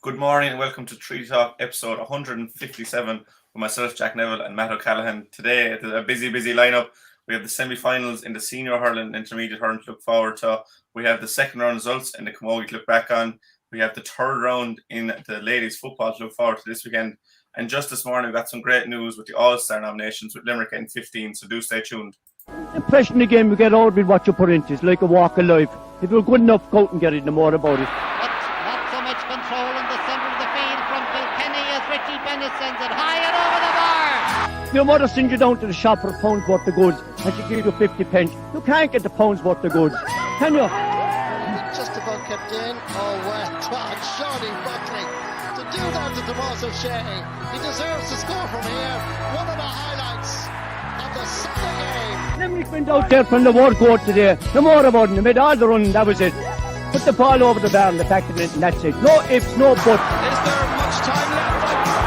Good morning and welcome to Tree Talk episode 157 with myself, Jack Neville, and Matt O'Callaghan. Today, it's a busy lineup. We have the semi-finals in the senior hurling and intermediate hurling to look forward to. We have the second round results in the camogie to look back on. We have the third round in the ladies football to look forward to this weekend. And just this morning, we got some great news with the All-Star nominations with Limerick getting 15, so do stay tuned. The impression again we get out with what you put into it. It's like a walk of life. If you're good enough, go out and get it, no more about it. Not so much control in the centre of the field from Kilkenny as Richie Bennett sends it high and over the bar. Your mother sends you down to the shop for a pound's worth of goods and she gives you 50 pence. You can't get the pound's worth of goods, can you? Just about kept in. Oh, well done, Shawnee Buckley. To do that to Tomas O'Shea, he deserves to score from here. One of the highlights of the Sunday game. Limerick went out there from the word go today. No more about it. They made all the running, that was it. Put the ball over the bar and the back of it, and that's it. No ifs, no buts. Is there much time left?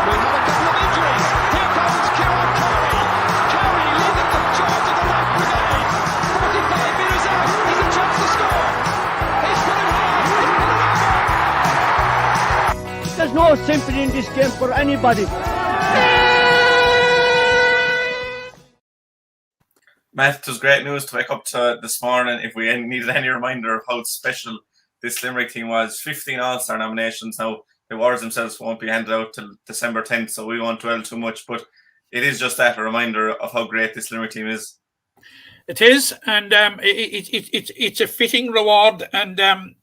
We have a couple of injuries. Here comes Kieran Carey. Carey leading the charge of the right brigade. 45 metres out. He's a chance to score. He's put it high. There's no sympathy in this game for anybody. Matt, it was great news to wake up to this morning. If we needed any reminder of how special this Limerick team was, 15 All-Star nominations. Now, the awards themselves won't be handed out till December 10th, so we won't dwell too much, but it is just that, a reminder of how great this Limerick team is. It is, and it's a fitting reward. And, I'd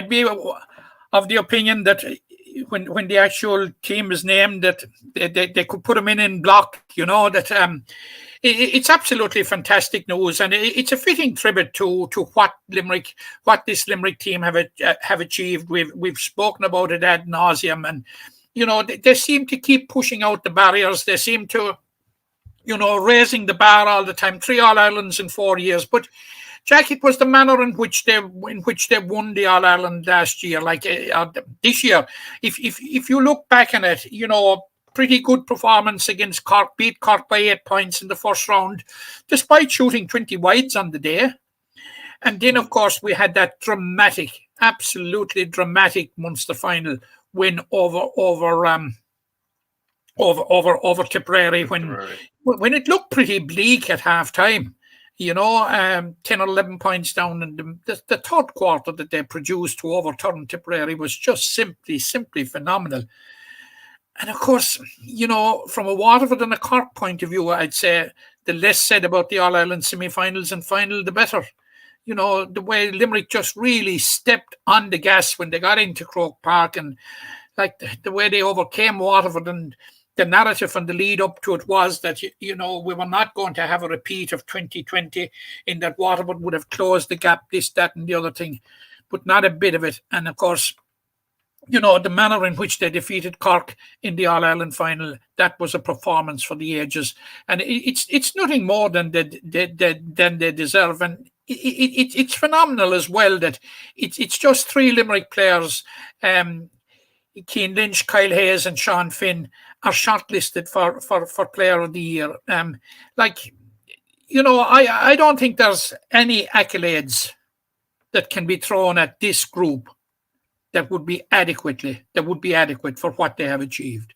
be of the opinion that when the actual team is named, that they could put them in block, that it's absolutely fantastic news, and it's a fitting tribute to what this Limerick team have achieved. We've spoken about it ad nauseum, and they seem to keep pushing out the barriers. They seem to, raising the bar all the time. 3 All-Irelands in 4 years, but Jack, it was the manner in which they won the All-Ireland last year, this year. If you look back on it, pretty good performance against Cork, beat Cork by 8 points in the first round, despite shooting 20 wides on the day. And then, of course, we had that absolutely dramatic Munster final win over Tipperary when it looked pretty bleak at half time. 10 or 11 points down, and the third quarter that they produced to overturn Tipperary was just simply phenomenal. And of course, from a Waterford and a Cork point of view, I'd say the less said about the All-Ireland semi-finals and final, the better. The way Limerick just really stepped on the gas when they got into Croke Park, and the way they overcame Waterford, and the narrative and the lead up to it was that, we were not going to have a repeat of 2020 in that Waterford would have closed the gap, this, that and the other thing, but not a bit of it. And of course, the manner in which they defeated Cork in the All-Ireland final, that was a performance for the ages. And it's nothing more than they deserve. And it's phenomenal as well that it's just 3 Limerick players, Cian Lynch, Kyle Hayes and Sean Finn, are shortlisted for Player of the Year. I don't think there's any accolades that can be thrown at this group that would be adequate for what they have achieved.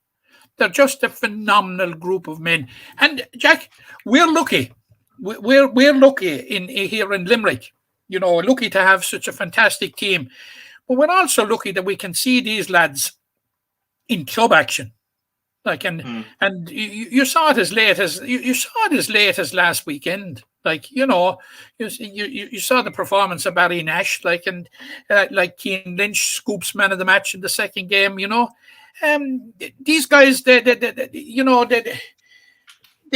They're just a phenomenal group of men. And Jack, we're lucky. We're lucky here in Limerick. Lucky to have such a fantastic team. But we're also lucky that we can see these lads in club action. And you saw it as late as last weekend. You saw the performance of Barry Nash, and Cian Lynch scoops man of the match in the second game. These guys, they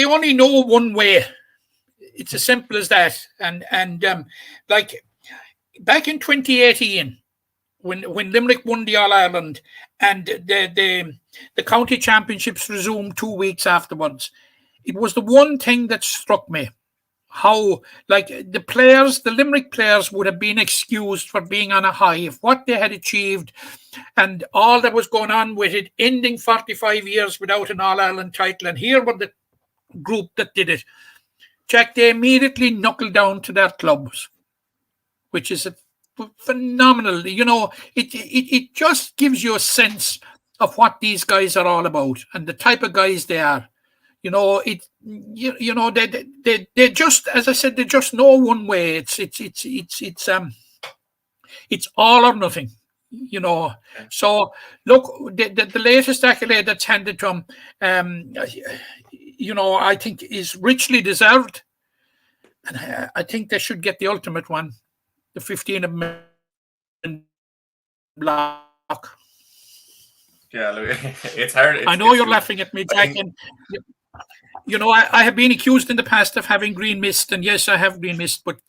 only know one way. It's as simple as that. And back in 2018, when Limerick won the All-Ireland and the county championships resumed 2 weeks afterwards, it was the one thing that struck me. How, the Limerick players would have been excused for being on a high if what they had achieved and all that was going on with it, ending 45 years without an All-Ireland title. And here were the group that did it. Jack, they immediately knuckled down to their clubs, which is a phenomenal. It just gives you a sense of what these guys are all about and the type of guys they are. They just, as I said, they just know one way. It's all or nothing. So look, the latest accolade that's handed to him, I think is richly deserved, and I think they should get the ultimate one, the 15 of men block. Yeah, look, it's hard. I know you're laughing at me, Jack. And, I have been accused in the past of having green mist, and yes, I have green mist. But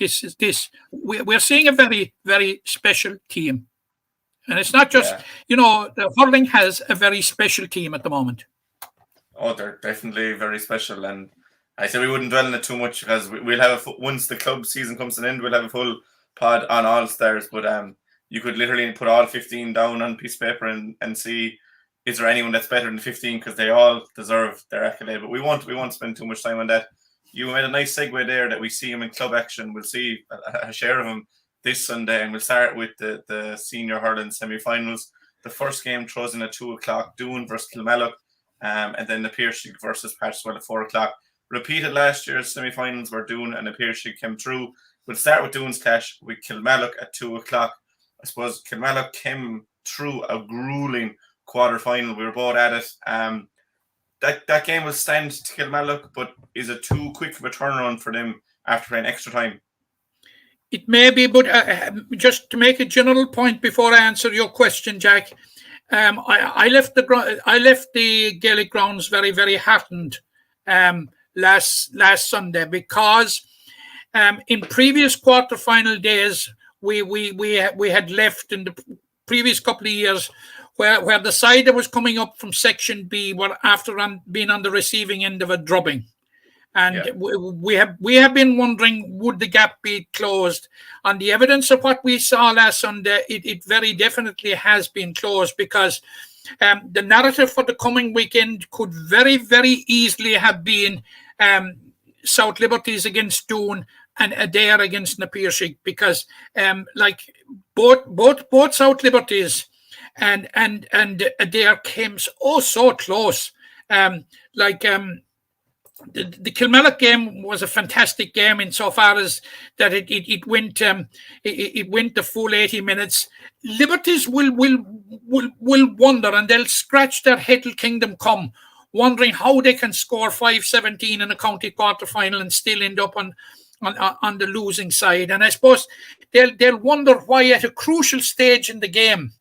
we're seeing a very, very special team. And it's not just, the hurling has a very special team at the moment. Oh, they're definitely very special. And I said we wouldn't dwell on it too much because we'll have once the club season comes to an end, we'll have a full pod on All Stars. But you could literally put all 15 down on a piece of paper and see, is there anyone that's better than 15? Because they all deserve their accolade. But we won't spend too much time on that. You made a nice segue there that we see him in club action. We'll see a share of him this Sunday, and we'll start with the senior hurling semi-finals. The first game throws in at 2:00, Doon versus Kilmallock, and then the Piercing versus Patchwell at 4:00. Repeated last year's semi-finals where Doon and the Piercing came through. We'll start with Doon's clash with Kilmallock at 2:00. I suppose Kilmallock came through a grueling quarter-final. We were both at it. That game will stand to Kilmallock, but is it too quick of a turnaround for them after playing extra time? It may be, but just to make a general point before I answer your question, Jack, I left the Gaelic Grounds very, very heartened last Sunday because in previous quarter-final days we had left in the previous couple of years where the side that was coming up from Section B were after being on the receiving end of a drubbing. And we have been wondering, would the gap be closed? On the evidence of what we saw last Sunday, it very definitely has been closed because the narrative for the coming weekend could very, very easily have been South Liberties against Doon and Adair against Napirsig because both South Liberties and Adair came so close. The Kilmallock game was a fantastic game insofar as that it went the full 80 minutes. Liberties will wonder, and they'll scratch their head till kingdom come, wondering how they can score 5-17 in a county quarter final and still end up on the losing side. And I suppose they'll wonder why at a crucial stage in the game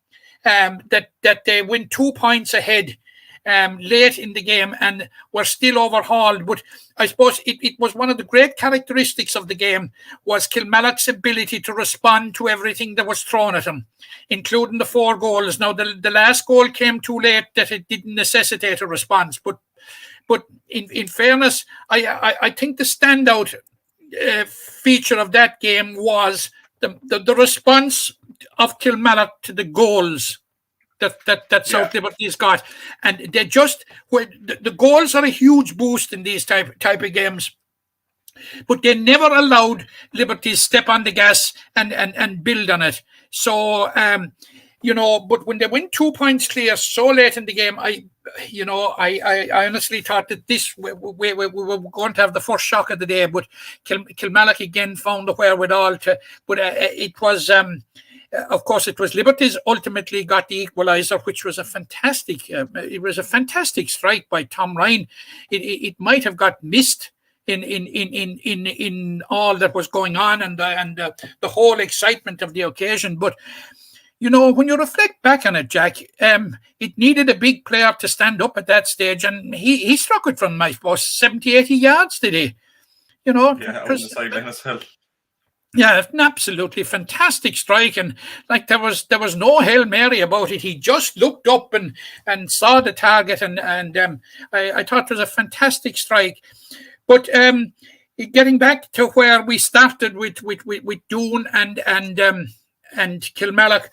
that they win 2 points ahead late in the game and were still overhauled. But I suppose it was one of the great characteristics of the game was Kilmallock's ability to respond to everything that was thrown at him, including the 4 goals. Now, the last goal came too late that it didn't necessitate a response. But in fairness, I think the standout feature of that game was the response of Kilmallock to the goals that South Liberties got, and they just the goals are a huge boost in these type of games, but they never allowed Liberties step on the gas and build on it. So but when they went 2 points clear so late in the game, I honestly thought that we were going to have the first shock of the day, but Kilmallock again found the wherewithal to. But it was. Of course, it was Liberties ultimately got the equaliser, which was a fantastic. It was a fantastic strike by Tom Ryan. It might have got missed in all that was going on and the whole excitement of the occasion. But when you reflect back on it, Jack, it needed a big player to stand up at that stage, and he struck it from, I suppose, 70, 80 yards, did he? On the sideline as well. Yeah, an absolutely fantastic strike, and there was no Hail Mary about it. He just looked up and saw the target, and I thought it was a fantastic strike. But getting back to where we started with Doon and Kilmallock,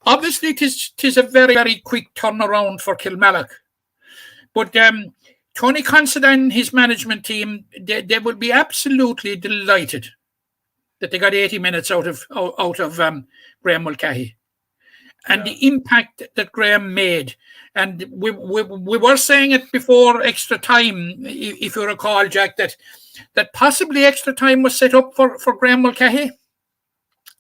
obviously tis a very, very quick turnaround for Kilmallock. But Tony Considine and his management team, they will be absolutely delighted that they got 80 minutes out of Graham Mulcahy and the impact that Graham made. And we were saying it before extra time, if you recall, Jack, that possibly extra time was set up for Graham Mulcahy.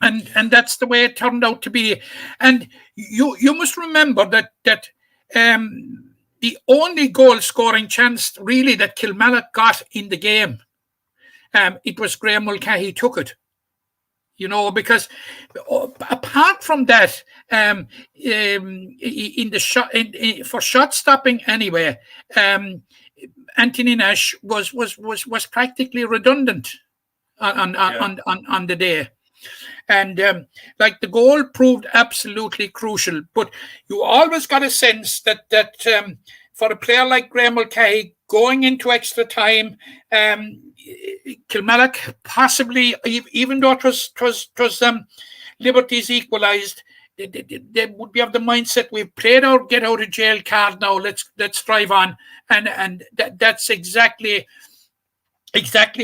And that's the way it turned out to be. And you must remember that the only goal scoring chance really that Kilmallock got in the game, it was Graham Mulcahy took it. You know, because apart from that, in the shot for shot stopping anyway, Anthony Nash was practically redundant on the day. And like the goal proved absolutely crucial, but you always got a sense that for a player like Graham Mulcahy going into extra time, Kilmallock possibly, even though it was Liberty's equalised, they would be of the mindset we've played our get out of jail card now. Let's drive on, and that's exactly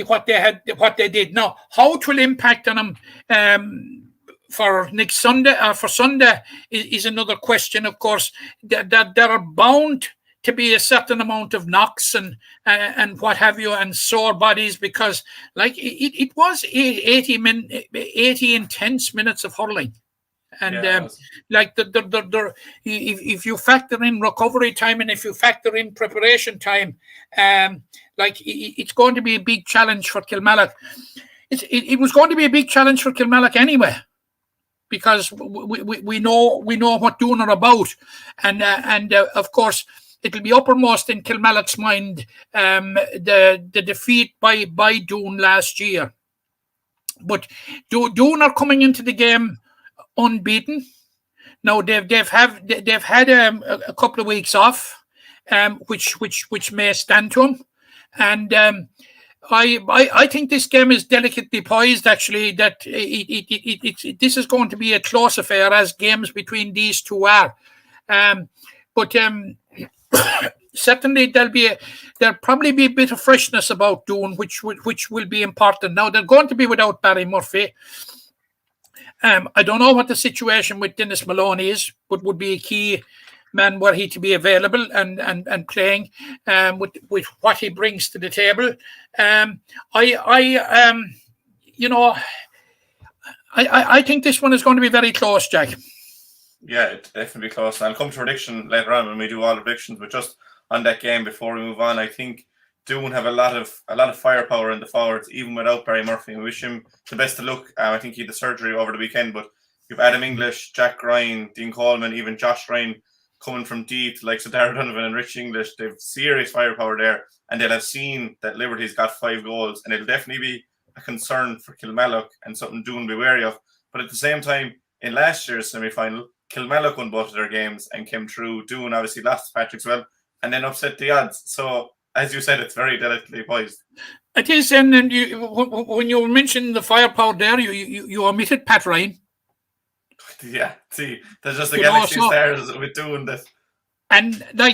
what they did. Now, how it will impact on them for next Sunday for Sunday is another question. Of course, that there are bound to be a certain amount of knocks and what have you, and sore bodies, because like it was 80 intense minutes of hurling. And like if you factor in recovery time and if you factor in preparation time, like it's going to be a big challenge for Kilmallock. It was going to be a big challenge for Kilmallock anyway, because we know what Doon are about, and of course it'll be uppermost in Kilmallock's mind, the defeat by Doon last year. But Doon are coming into the game unbeaten. Now they've had a couple of weeks off, which may stand to them, and I think this game is delicately poised. Actually, that this is going to be a close affair, as games between these two are, but certainly there'll probably be a bit of freshness about Doon, which will be important. Now they're going to be without Barry Murphy. I don't know what the situation with Dennis Maloney is, but would be a key man were he to be available and playing with what he brings to the table. I think this one is going to be very close, Jack. Yeah, it's definitely close. And I'll come to prediction later on when we do all the predictions, but just on that game before we move on, I think Doon have a lot of firepower in the forwards, even without Barry Murphy. We wish him the best of luck. I think he had the surgery over the weekend, but you've Adam English, Jack Ryan, Dean Coleman, even Josh Ryan coming from deep, like Darragh Donovan and Rich English. They've serious firepower there, and they'll have seen that Liberty's got 5 goals, and it'll definitely be a concern for Kilmallock and something Doon be wary of. But at the same time, in last year's semi-final, Kilmallock won both of their games and came through. Doon obviously lost to Patrickswell and then upset the odds. So, as you said, it's very delicately poised. It is, and when you mentioned the firepower there, you omitted Pat Ryan. Yeah, see, there's just a galaxy of stars with Doon this. And I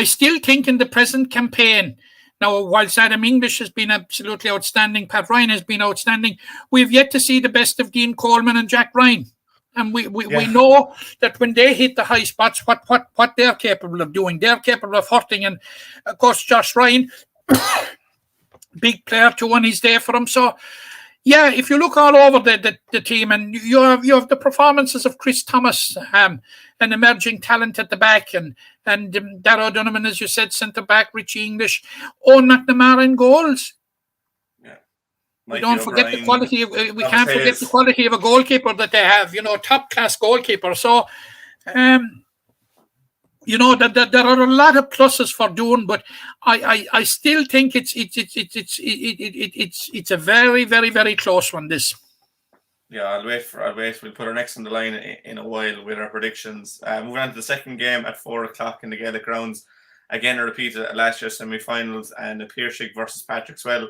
still think in the present campaign, now, whilst Adam English has been absolutely outstanding, Pat Ryan has been outstanding, we've yet to see the best of Dean Coleman and Jack Ryan. And we know that when they hit the high spots, what they're capable of doing. They're capable of hurting. And, of course, Josh Ryan, big player too, and he's there for them. So, yeah, if you look all over the team, and you have the performances of Chris Thomas, an emerging talent at the back, and Darragh Donovan, as you said, centre back, Richie English, Owen McNamara in goals. Yeah, we don't forget the quality of. We can't forget the quality of a goalkeeper that they have. Top class goalkeeper. So, that there are a lot of pluses for Doon, but I still think it's a very, very, very close one. This. Yeah, I'll wait. We'll put our next on the line in a while with our predictions. Moving on to the second game at 4:00 in the Gaelic Grounds. Again, a repeat of last year's semi-finals, and a Piershig versus Patrickswell.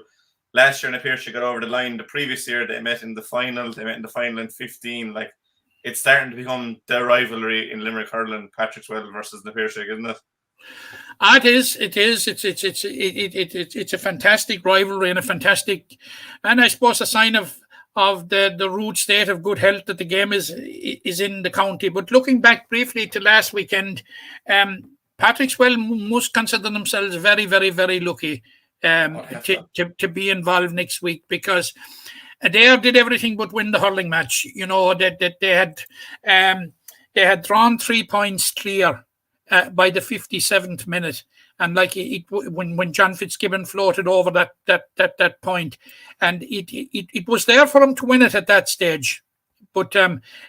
Last year, Piershig got over the line. The previous year, they met in the final. They met in the final in 15. Like, it's starting to become the rivalry in Limerick hurling, Patrickswell versus the Piershig, isn't it? It is. It's a fantastic rivalry and I suppose a sign of the rude state of good health that the game is in the county. But looking back briefly to last weekend, Patrickswell must consider themselves very, very, very lucky to be involved next week, because they did everything but win the hurling match. You know, that they had drawn 3 points clear by the 57th minute, and like when John Fitzgibbon floated over that point, and it was there for him to win it at that stage. But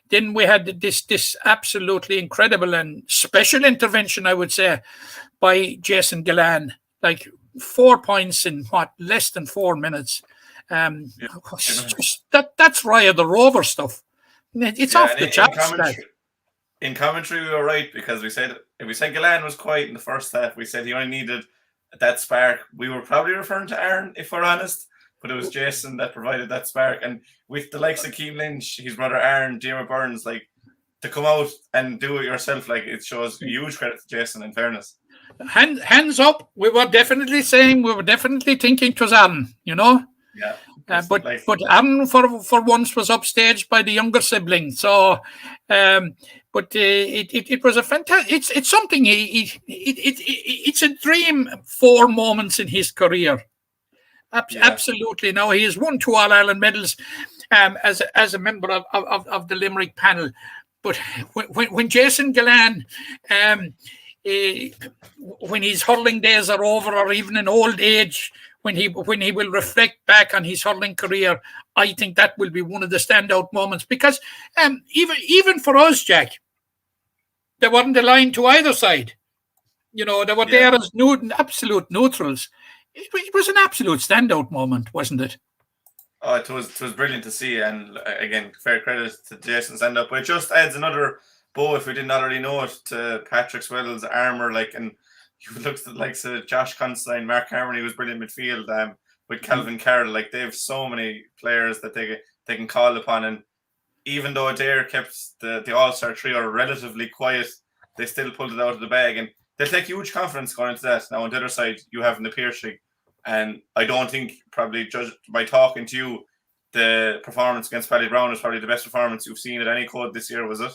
then we had this absolutely incredible and special intervention, I would say, by Jason Gillan. Like 4 points in less than 4 minutes. That's Raya the Rover stuff. It's off the charts. In commentary, we were right, because we said Gillan was quiet in the first half. We said he only needed that spark. We were probably referring to Aaron, if we're honest, but it was Jason that provided that spark. And with the likes of Keane Lynch, his brother Aaron, Diarmaid Burns, like, to come out and do it yourself, like, it shows huge credit to Jason, in fairness. Hands up. We were definitely thinking it was Aaron, you know? Yeah. But Aaron for once was upstaged by the younger sibling. So, but it was a fantastic. It's something. It's a dream 4 moments in his career. Absolutely. Now he has won 2 All Ireland medals as a member of the Limerick panel. But when Jason Gillan, when his hurling days are over, or even in old age, when he will reflect back on his hurling career, I think that will be one of the standout moments, because even for us, Jack, they weren't aligned to either side. You know, they were there as absolute neutrals. It was an absolute standout moment, wasn't it? Oh, it was brilliant to see, and again, fair credit to Jason's stand up. But it just adds another bow, if we didn't already know it, to Patrickswell's armour. Like, and you looked at the likes of Josh Constantine, Mark Harmony was brilliant midfield, with Calvin Carroll. Like, they have so many players that they can call upon, and even though Adair kept the All-Star trio relatively quiet, they still pulled it out of the bag, and they'll take huge confidence going into that. Now on the other side, you have the Piercy. And I don't think, probably judged by talking to you, the performance against Ballybrowne is probably the best performance you've seen at any code this year, was it?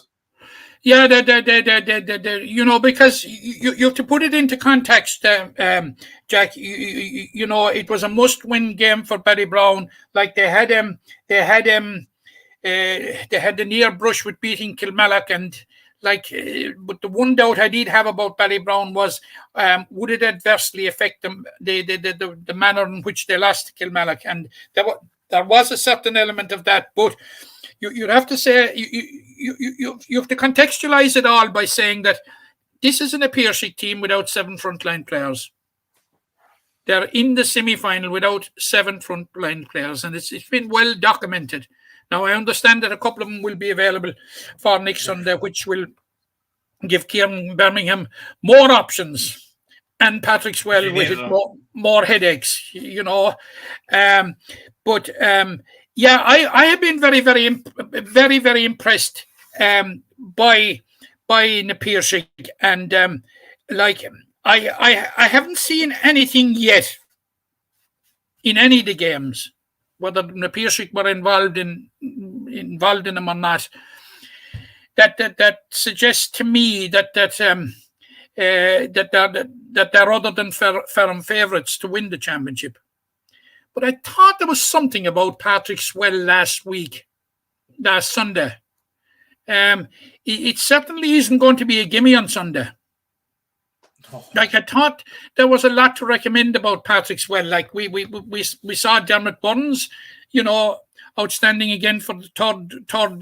Yeah, you know, because you have to put it into context, Jack. You know, it was a must-win game for Ballybrowne. Like, they had the near brush with beating Kilmallock, and but the one doubt I did have about Ballybrowne was, would it adversely affect them, the manner in which they lost to Kilmallock? And there was a certain element of that, but you'd have to say, you have to contextualize it all by saying that this isn't a Piercy team without 7 frontline players. They're in the semi-final without 7 frontline players, and it's been well documented. Now, I understand that a couple of them will be available for next Sunday, which will give Kieran Birmingham more options and Patrickswell with it more headaches, you know. I have been very, very, very impressed by Napiershik, and I haven't seen anything yet in any of the games, whether Napiershik were involved in them or not, that suggests to me that they're other than firm favourites to win the championship. But I thought there was something about Patrickswell last Sunday. It certainly isn't going to be a gimme on Sunday. Like, I thought there was a lot to recommend about Patrickswell. Like, we saw Diarmaid Burns, you know, outstanding again for the third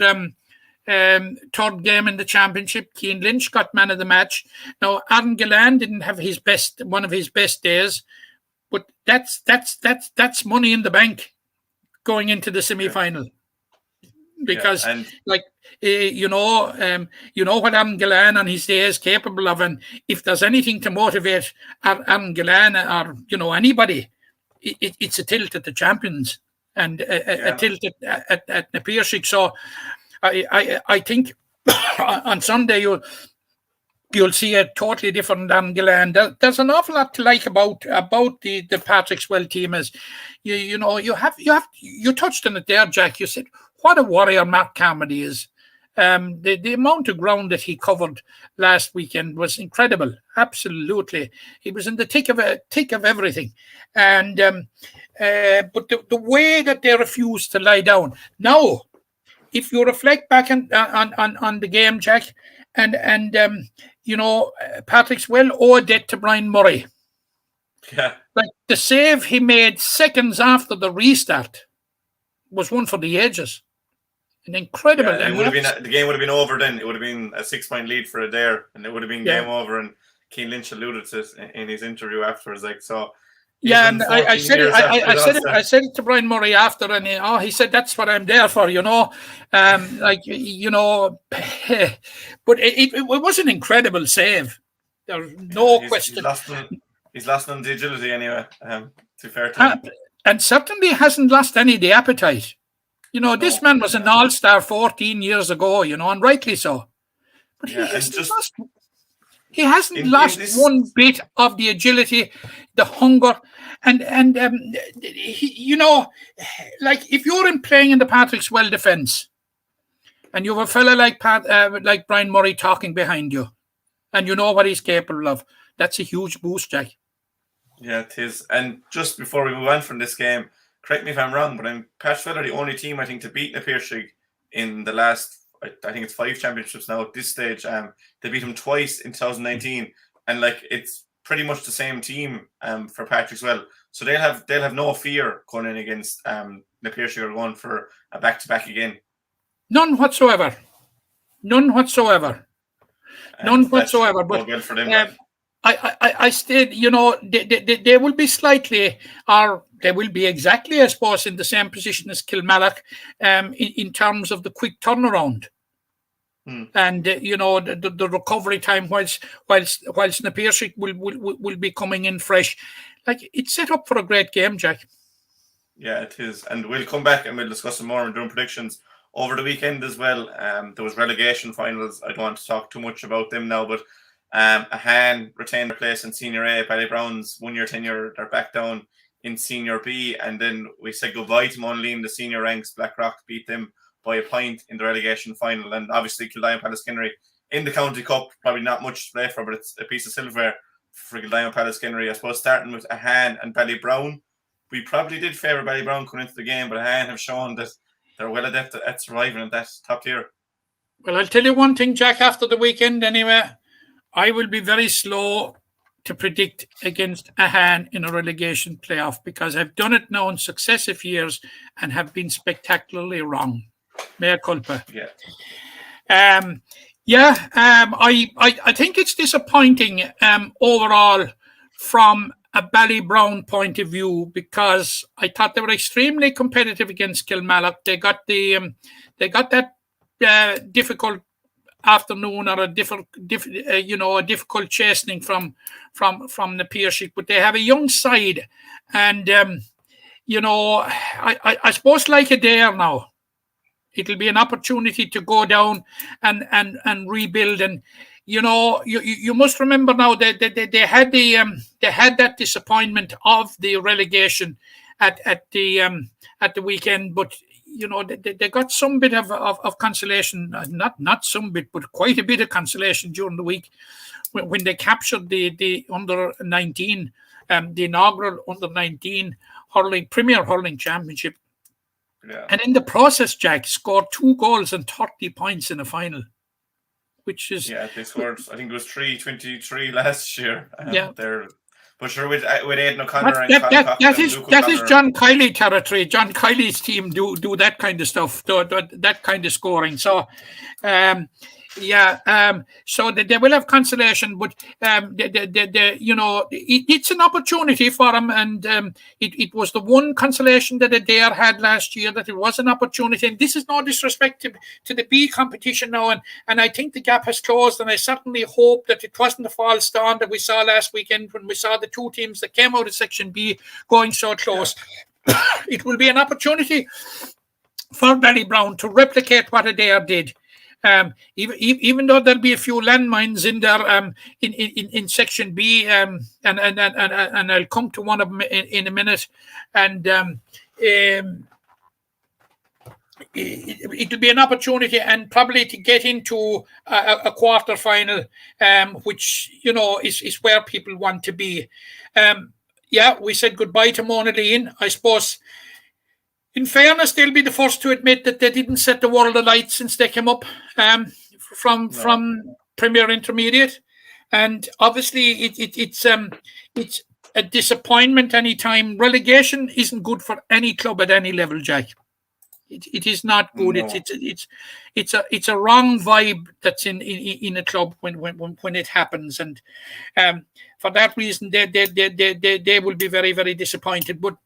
game in the championship. Keane Lynch got man of the match. Now, Aaron Gillan didn't have one of his best days, but that's money in the bank going into the semi-final. Because, you know what Aaron Gillan on his day is capable of, and if there's anything to motivate Aaron Gillan or, you know, anybody, it's a tilt at the champions and a tilt at Napiershik. So I think on Sunday you'll see a totally different angle. And there's an awful lot to like about the Patrickswell team. As you touched on it there, Jack. You said what a warrior Matt Carmody is. The amount of ground that he covered last weekend was incredible. Absolutely, he was in the thick of everything. And but the way that they refused to lie down. Now, if you reflect back on the game, Jack, and Patrickswell owe a debt to Brian Murray. Yeah, like the save he made seconds after the restart was one for the ages. An incredible. Yeah, the game would have been over then. It would have been a 6-point lead for Adair, and it would have been game over. And Keane Lynch alluded to it in his interview afterwards, like so. Yeah, and I said it to Brian Murray after, and he said that's what I'm there for, but it was an incredible save. There's no question. He's lost on the agility anyway. To be fair to him. And certainly hasn't lost any of the appetite. This man was an all-star 14 years ago, and rightly so. But he hasn't lost one bit of the agility, the hunger, and if you're playing in the Patrickswell defence, and you have a fella like Brian Murray talking behind you, and you know what he's capable of, that's a huge boost, Jack. Yeah, it is. And just before we move on from this game, correct me if I'm wrong, but Patrickswell are the only team I think to beat Na Piarsaigh in the last, I think it's 5 championships now at this stage. They beat them twice in 2019, and it's pretty much the same team for Patrickswell. So they'll have no fear going in against Na Piarsaigh or going for a back-to-back again. None whatsoever. But good for them. I stayed, they will be slightly, or they will be exactly, I suppose, in the same position as Kilmallock in terms of the quick turnaround. And, the recovery time whilst Na Piarsaigh will be coming in fresh. It's set up for a great game, Jack. Yeah, it is. And we'll come back and we'll discuss some more and doing predictions over the weekend as well. There was relegation finals. I don't want to talk too much about them now, but Ahan retained their place in Senior A. Ballybrowns 1-year tenure, they're back down in Senior B. And then we said goodbye to Monleen in the senior ranks. Blackrock beat them by a point in the relegation final. And obviously Kildime-Pallaskenry in the County Cup, probably not much to play for, but it's a piece of silverware for Kildime-Pallaskenry. I suppose starting with Ahan and Ballybrown, we probably did favour Ballybrown coming into the game, but Ahan have shown that they're well adept at surviving at that top tier. Well, I'll tell you one thing, Jack, after the weekend anyway, I will be very slow to predict against Ahan in a relegation playoff because I've done it now in successive years and have been spectacularly wrong. Mea culpa. Yeah. I think it's disappointing overall from a Ballybrown point of view because I thought they were extremely competitive against Kilmallock. They got that difficult afternoon or a difficult chastening from Na Piarsaigh, but they have a young side, and I suppose like Adair now, it'll be an opportunity to go down and rebuild. And you must remember now that they had that disappointment of the relegation at the weekend, but they got some bit of consolation, not some bit, but quite a bit of consolation during the week when they captured the under-19, the inaugural under-19 Premier Hurling Championship. Yeah. And in the process, Jack scored 2 goals and 30 points in a final, which is... Yeah, they scored, I think it was 3-23 last year. Yeah. But sure, with Aidan O'Connor that is John Kiley territory. John Kiley's team do that kind of stuff, that kind of scoring. So, so they will have consolation, but it's an opportunity for them, and it was the one consolation that Adair had last year, that it was an opportunity. And this is no disrespect to the B competition now, and I think the gap has closed, and I certainly hope that it wasn't a false dawn that we saw last weekend when we saw the 2 teams that came out of Section B going so close. Yeah. It will be an opportunity for Ballybrown to replicate what Adair did. Even though there'll be a few landmines in there in Section B, and I'll come to one of them in a minute, and it'll be an opportunity and probably to get into a quarter final, which is where people want to be. We said goodbye to Mona Lean. I suppose, in fairness, they'll be the first to admit that they didn't set the world alight since they came up from Premier Intermediate, and obviously it's a disappointment anytime. Relegation isn't good for any club at any level, Jack. It is not good. No. It's a wrong vibe that's in a club when it happens, and for that reason they will be very, very disappointed. But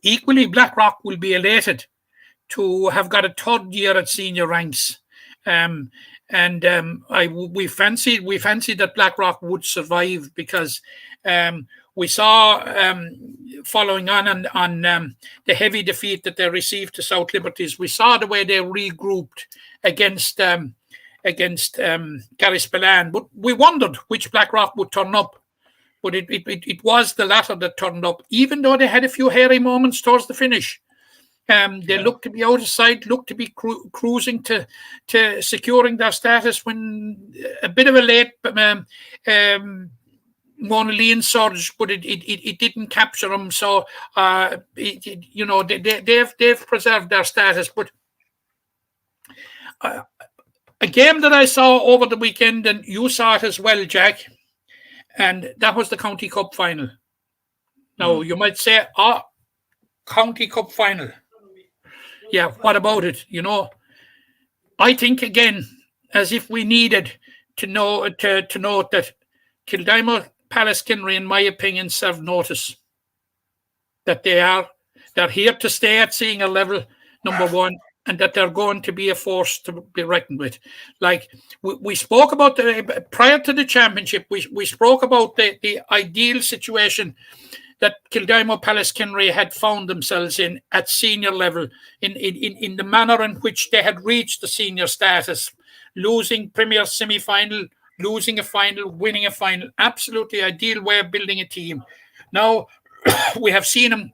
equally, Blackrock will be elated to have got a third year at senior ranks, we fancy that Blackrock would survive, because we saw, following on the heavy defeat that they received to South Liberties, we saw the way they regrouped against Garryspillane. But we wondered which Blackrock would turn up. But it was the latter that turned up, even though they had a few hairy moments towards the finish. They looked to be out of sight, looked to be cruising to securing their status, when a bit of a late Mona Lean surge, but it didn't capture them. So they've preserved their status. But a game that I saw over the weekend, and you saw it as well, Jack, and that was the County Cup final. Now you might say, County Cup final. Yeah, what about it? I think, again, as if we needed to know to note that Kildimo Pallaskenry, in my opinion, served notice that they're here to stay at senior level, number one, and that they're going to be a force to be reckoned with. Like we spoke about prior to the championship, we spoke about the ideal situation that Kildimo Pallaskenry had found themselves in at senior level, in the manner in which they had reached the senior status, losing Premier semi-final, losing a final, winning a final. Absolutely ideal way of building a team. Now, we have seen them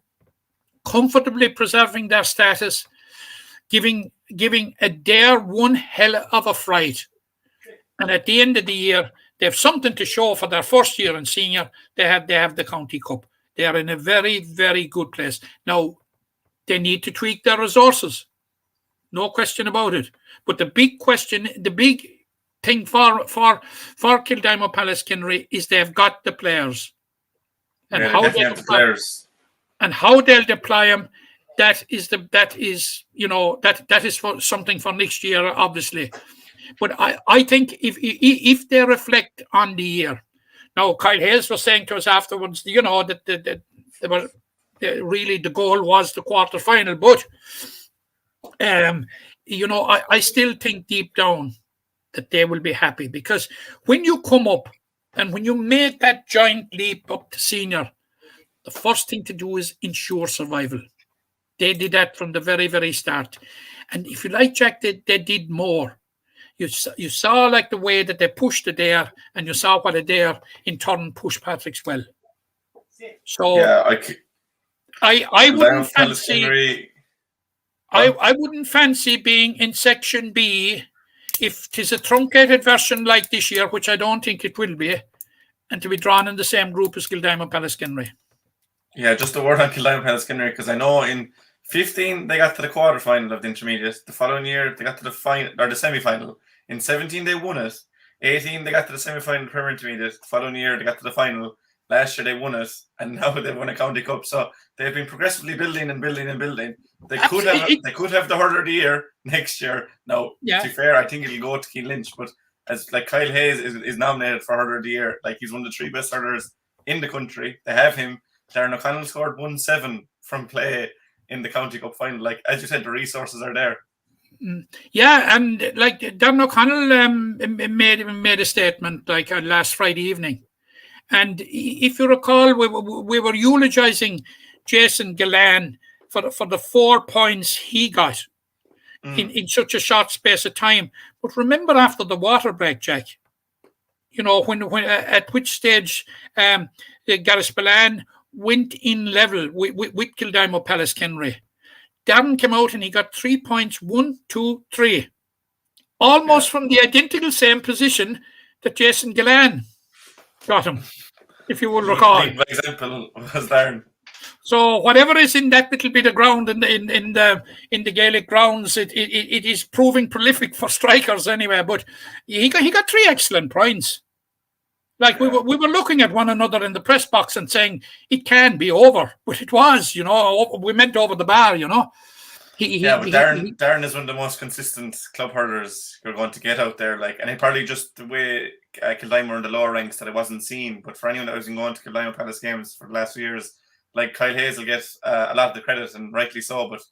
comfortably preserving their status, giving a dare one hell of a fright. And at the end of the year, they have something to show for their first year in senior. They have the County Cup. They are in a very, very good place. Now, they need to tweak their resources. No question about it. But the big question, the big thing for Kildimo Pallaskenry is they've got the players. And how they'll deploy them, that is for something for next year, obviously. But I think if they reflect on the year, now Kyle Hayes was saying to us afterwards, that really the goal was the quarter final. But I still think deep down that they will be happy, because when you come up and when you make that giant leap up to senior, the first thing to do is ensure survival. They did that from the very, very start. And if you like, Jack, they did more. You saw like the way that they pushed the dare, and you saw what a dare in turn pushed Patrick's well. So yeah, I wouldn't fancy I wouldn't fancy being in Section B if it is a truncated version like this year, which I don't think it will be, and to be drawn in the same group as Kildimo Pallaskenry. Yeah, just a word on Kildimo Pallaskenry, because I know in 15 they got to the quarterfinal of the intermediate. The following year they got to the final or the semi-final. In 17 they won it. 18 they got to the semi-final of the Premier Intermediate. The following year they got to the final. Last year they won it, and now they won a County Cup. So they've been progressively building and building and building. They could have the hurler of the year next year. Now, to be fair, I think it'll go to Keane Lynch, but as like Kyle Hayes is nominated for hurler of the year, like he's one of the 3 best hurlers in the country. They have him. Darren O'Connell scored 1-7 from play in the County Cup final. Like as you said, the resources are there. Yeah, and like Darren O'Connell made a statement like last Friday evening. And if you recall, we were eulogizing Jason Gillan for the 4 points he got in such a short space of time. But remember, after the water break, Jack, you know, when at which stage Gareth Spillane went in level with Kildimo Palace Kenry. Darren came out and he got 3 points, 1, 2, 3. Almost from the identical same position that Jason Gillan got him, if you will recall. The example was Darren. So whatever is in that little bit of ground in the Gaelic grounds, it is proving prolific for strikers anyway. But he got 3 excellent points. Like we were looking at one another in the press box and saying it can be over, but it was, you know, we meant over the bar, you know. Darren is one of the most consistent club hurlers you're going to get out there. Like, and it probably just the way Kildimo were in the lower ranks that it wasn't seen. But for anyone that was going to Kildimo Palace games for the last few years, like Kyle Hayes will get a lot of the credit, and rightly so. But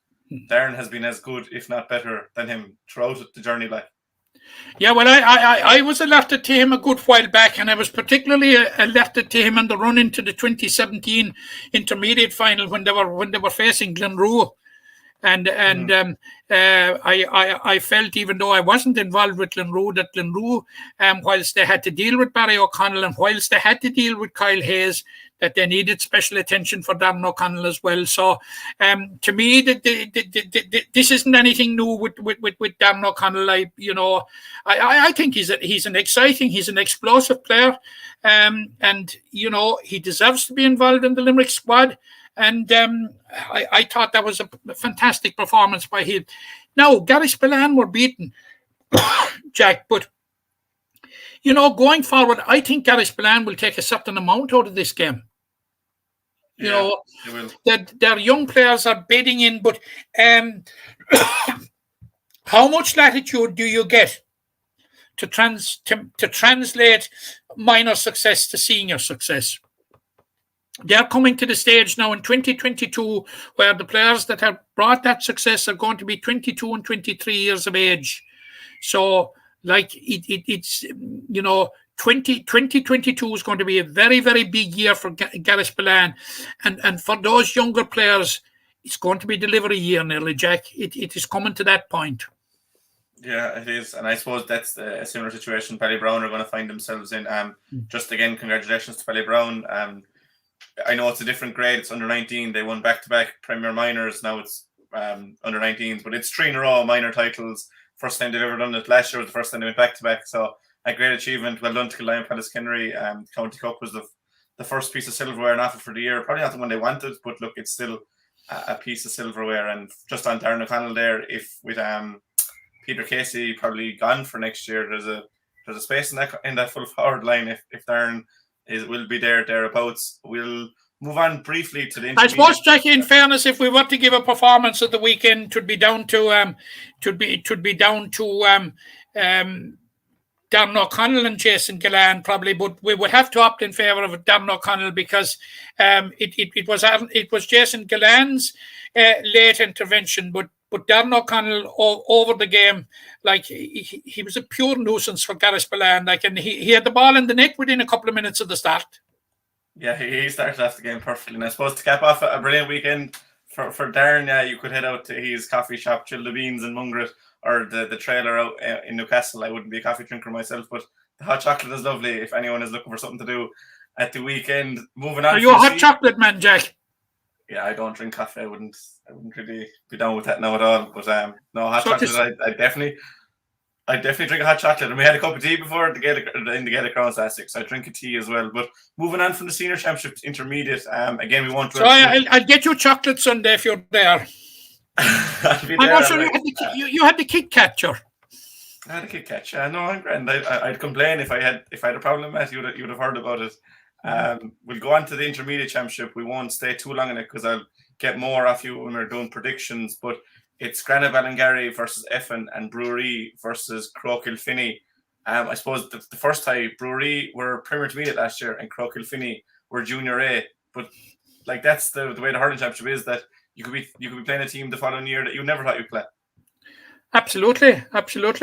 Darren has been as good, if not better, than him throughout the journey. Like, yeah, well, I was alerted to him a good while back, and I was particularly alerted to him in the run into the 2017 intermediate final when they were facing Glenroe. And I felt, even though I wasn't involved with Glenroe, that Glenroe, whilst they had to deal with Barry O'Connell and whilst they had to deal with Kyle Hayes, that they needed special attention for Darren O'Connell as well. So, to me, this isn't anything new with Darren O'Connell. I think he's an exciting, he's an explosive player, and you know, he deserves to be involved in the Limerick squad. And I thought that was a fantastic performance by him. Now, Gareth Spillane were beaten, Jack, but, you know, going forward, I think Gareth Spillane will take a certain amount out of this game. You know, their young players are bidding in, but how much latitude do you get to translate minor success to senior success? They're coming to the stage now in 2022 where the players that have brought that success are going to be 22 and 23 years of age. So, like, it's, you know, 2022 is going to be a very, very big year for Gareth Spillane. And for those younger players, it's going to be delivery year nearly, Jack. It is coming to that point. Yeah, it is. And I suppose that's a similar situation Ballybrown are going to find themselves in. Just again, congratulations to Ballybrown. I know it's a different grade. It's under 19. They won back-to-back Premier Minors. Now it's under 19s, but it's 3 in a row minor titles. First time they've ever done it. Last year was the first time they went back-to-back. So a great achievement. Well done to Kildimo Palace Kenry. County Cup was the first piece of silverware and offer for the year. Probably not the one they wanted, but look, it's still a piece of silverware. And just on Darren O'Connell there, if with Peter Casey probably gone for next year, there's a space in that full forward line if Darren will be thereabouts. We'll move on briefly to the. I suppose, Jackie, in fairness, if we were to give a performance at the weekend, it would be down to Darren O'Connell and Jason Gillan probably, but we would have to opt in favour of Darren O'Connell because it was Jason Gillan's late intervention, but Darren O'Connell over the game, like he was a pure nuisance for Gareth Spillane. Like, and he had the ball in the net within a couple of minutes of the start. Yeah, he started off the game perfectly. And I suppose to cap off a brilliant weekend for Darren, yeah, you could head out to his coffee shop, chill the beans in Mungret, or the trailer out in Newcastle. I wouldn't be a coffee drinker myself, but the hot chocolate is lovely if anyone is looking for something to do at the weekend. Moving on. Are you a hot chocolate man, Jack? Yeah, I don't drink coffee. I wouldn't really be down with that now at all. But no, hot chocolate. I definitely drink a hot chocolate. And we had a cup of tea before in the Gaelic Grounds last week, so I drink a tea as well. But moving on from the senior championship to intermediate, again we want to. So I'll get you chocolate Sunday if you're there. I'm not sure you had the Kit Kat. I had a Kit Kat. No, I'm grand. I'd complain if I had a problem, Matt. You'd have heard about it. We'll go on to the intermediate championship. We won't stay too long in it because I'll get more off you when we're doing predictions. But it's Granagh Ballingarry versus Effin and Brewery versus Crow Kilfinney. I suppose the first tie, Brewery were Premier Intermediate last year and Crow Kilfinney were Junior A. But like that's the way the hurling championship is, that you could be playing a team the following year that you never thought you'd play. Absolutely. It'll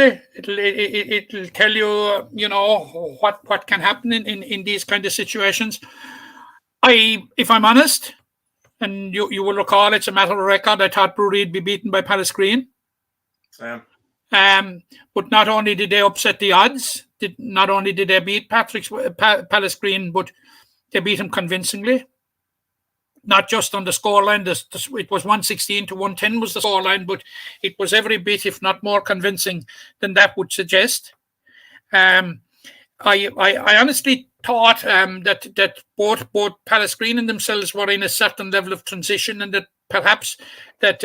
tell you, you know, what can happen in these kind of situations. If I'm honest, and you will recall, it's a matter of record, I thought Brewery would be beaten by Palace Green. Same. But not only did they upset the odds, not only did they beat Palace Green, but they beat him convincingly. Not just on the scoreline, it was 116 to 110 was the scoreline, but it was every bit, if not more, convincing than that would suggest. I honestly thought that both Palace Green and themselves were in a certain level of transition, and that perhaps that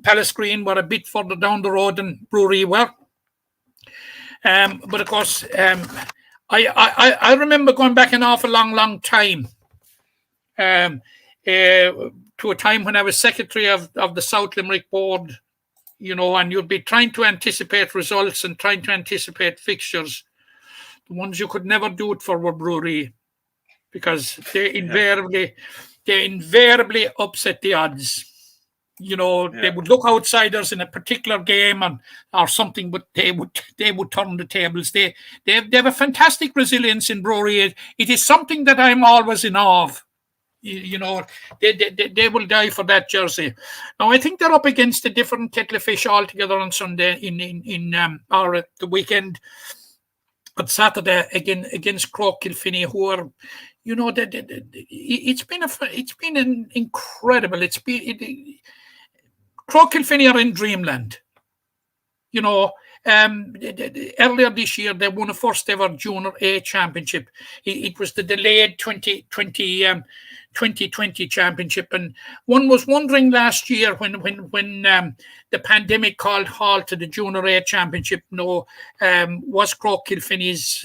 Palace Green were a bit further down the road than Brewery were. But of course, I remember going back an awful long time to a time when I was secretary of the South Limerick board, and you'd be trying to anticipate results and trying to anticipate fixtures. The ones you could never do it for were Brewery, because they invariably upset the odds. They would look outsiders in a particular game or something, but they would turn the tables. They have a fantastic resilience in Brewery. It is something that I'm always in awe of. They will die for that jersey. Now I think they're up against a different kettle of fish altogether on Sunday or the weekend. On Saturday against Croke Kilfinney, who are, it's been an incredible. Croke Kilfinney are in dreamland. Earlier this year they won a first ever Junior A championship. It was the delayed 2020 championship, and one was wondering last year when the pandemic called halt to the Junior A championship. Was Croke Kilfinney's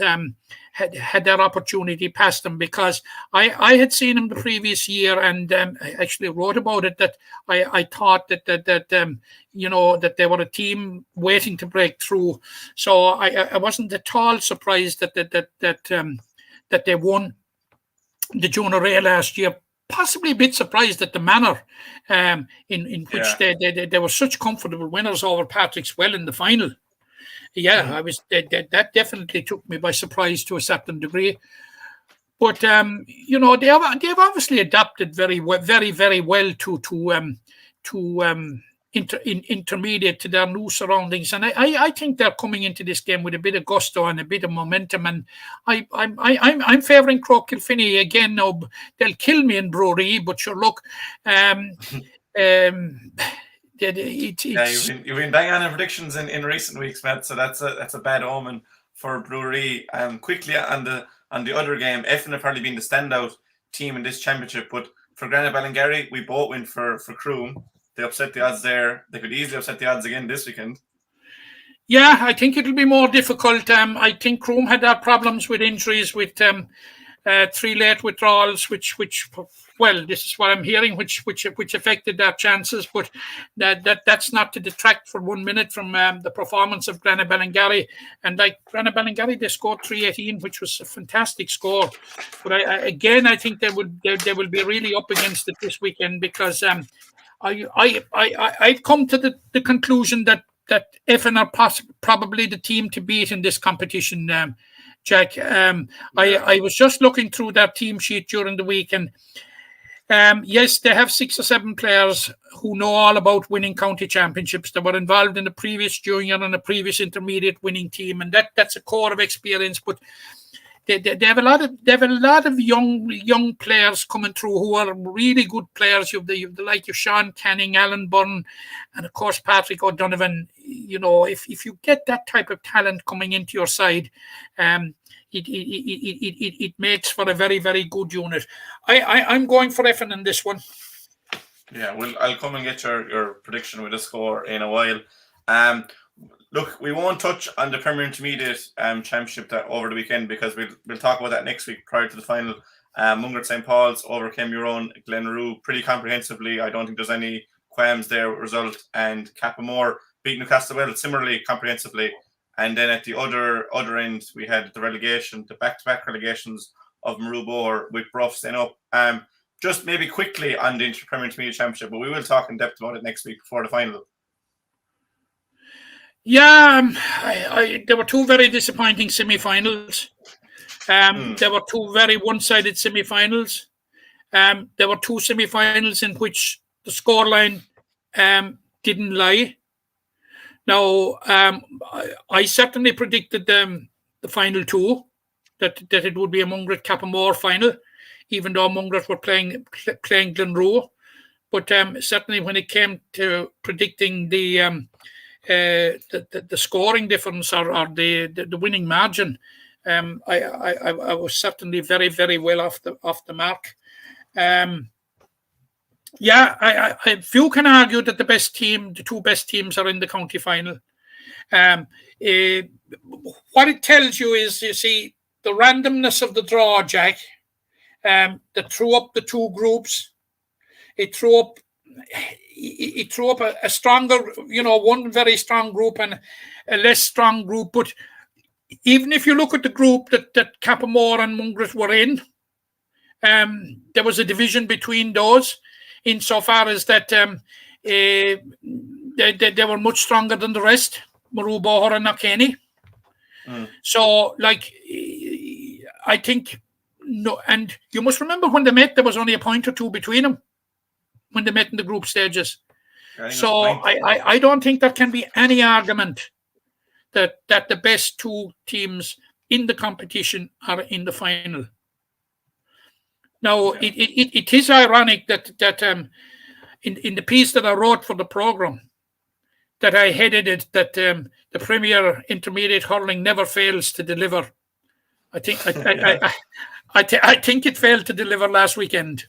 had that opportunity past them, because I had seen them the previous year, and I actually wrote about it, that I thought that they were a team waiting to break through. So I wasn't at all surprised that they won the Junior A last year. Possibly a bit surprised at the manner in which they were such comfortable winners over Patrick's Well in the final. I was that definitely took me by surprise to a certain degree. But they've obviously adapted very well to intermediate to their new surroundings, and I think they're coming into this game with a bit of gusto and a bit of momentum. And I'm favouring Croke Kilfinney again. Now they'll kill me in Brewery, but sure, look. You've been bang on in predictions in recent weeks, Matt. So that's a bad omen for Brewery. Quickly on the other game, Effin have probably been the standout team in this championship, but for Granite Ballingarry, we both win for Croom. They upset the odds there. They could easily upset the odds again this weekend. Yeah, I think it'll be more difficult. I think Croom had their problems with injuries, with 3 late withdrawals, which this is what I'm hearing, which affected their chances. But that's not to detract for 1 minute from the performance of Granite Ballingarry. And like Granite Ballingarry, they scored 318, which was a fantastic score. But I think they will be really up against it this weekend, because I've come to the conclusion that Effin are probably the team to beat in this competition, Jack. I was just looking through their team sheet during the week, and yes, they have 6 or 7 players who know all about winning county championships. They were involved in the previous junior and the previous intermediate winning team, and that's a core of experience. But they have a lot of young players coming through who are really good players. You've the like of Sean Canning, Alan Byrne, and of course Patrick O'Donovan. If you get that type of talent coming into your side, it makes for a very, very good unit. I'm going for Effin in this one. Yeah, well, I'll come and get your prediction with a score in a while. Look, we won't touch on the Premier Intermediate Championship over the weekend, because we'll talk about that next week prior to the final. Mungret St. Paul's overcame Huron Glenrue pretty comprehensively. I don't think there's any qualms there with result. And Cappamore beat Newcastle well similarly comprehensively. And then at the other end, we had the back-to-back relegations of Marubor with Bruff staying up. Just maybe quickly on the Premier Intermediate Championship, but we will talk in depth about it next week before the final. Yeah, there were 2 very disappointing semi-finals. There were 2 very one-sided semi-finals. There were 2 semi-finals in which the scoreline didn't lie. Now, I certainly predicted the final two, that it would be a Mungret Capamore final, even though Mungret were playing Glenroe. But certainly when it came to predicting the scoring difference or the winning margin, I was certainly very, very well off the mark. Few can argue that the two best teams are in the county final. What it tells you is, you see, the randomness of the draw, Jack, that threw up the two groups. It threw up a stronger, one very strong group and a less strong group. But even if you look at the group that Capamore and Mungret were in, there was a division between those, insofar as that they were much stronger than the rest, Maru Bohor and Knockeny. So, I think, no, and you must remember when they met, there was only a point or two between them when they met in the group stages. So I don't think there can be any argument that the best two teams in the competition are in the final. Now, it is ironic that in the piece that I wrote for the programme, that I headed it, that the Premier Intermediate Hurling never fails to deliver. I think it failed to deliver last weekend.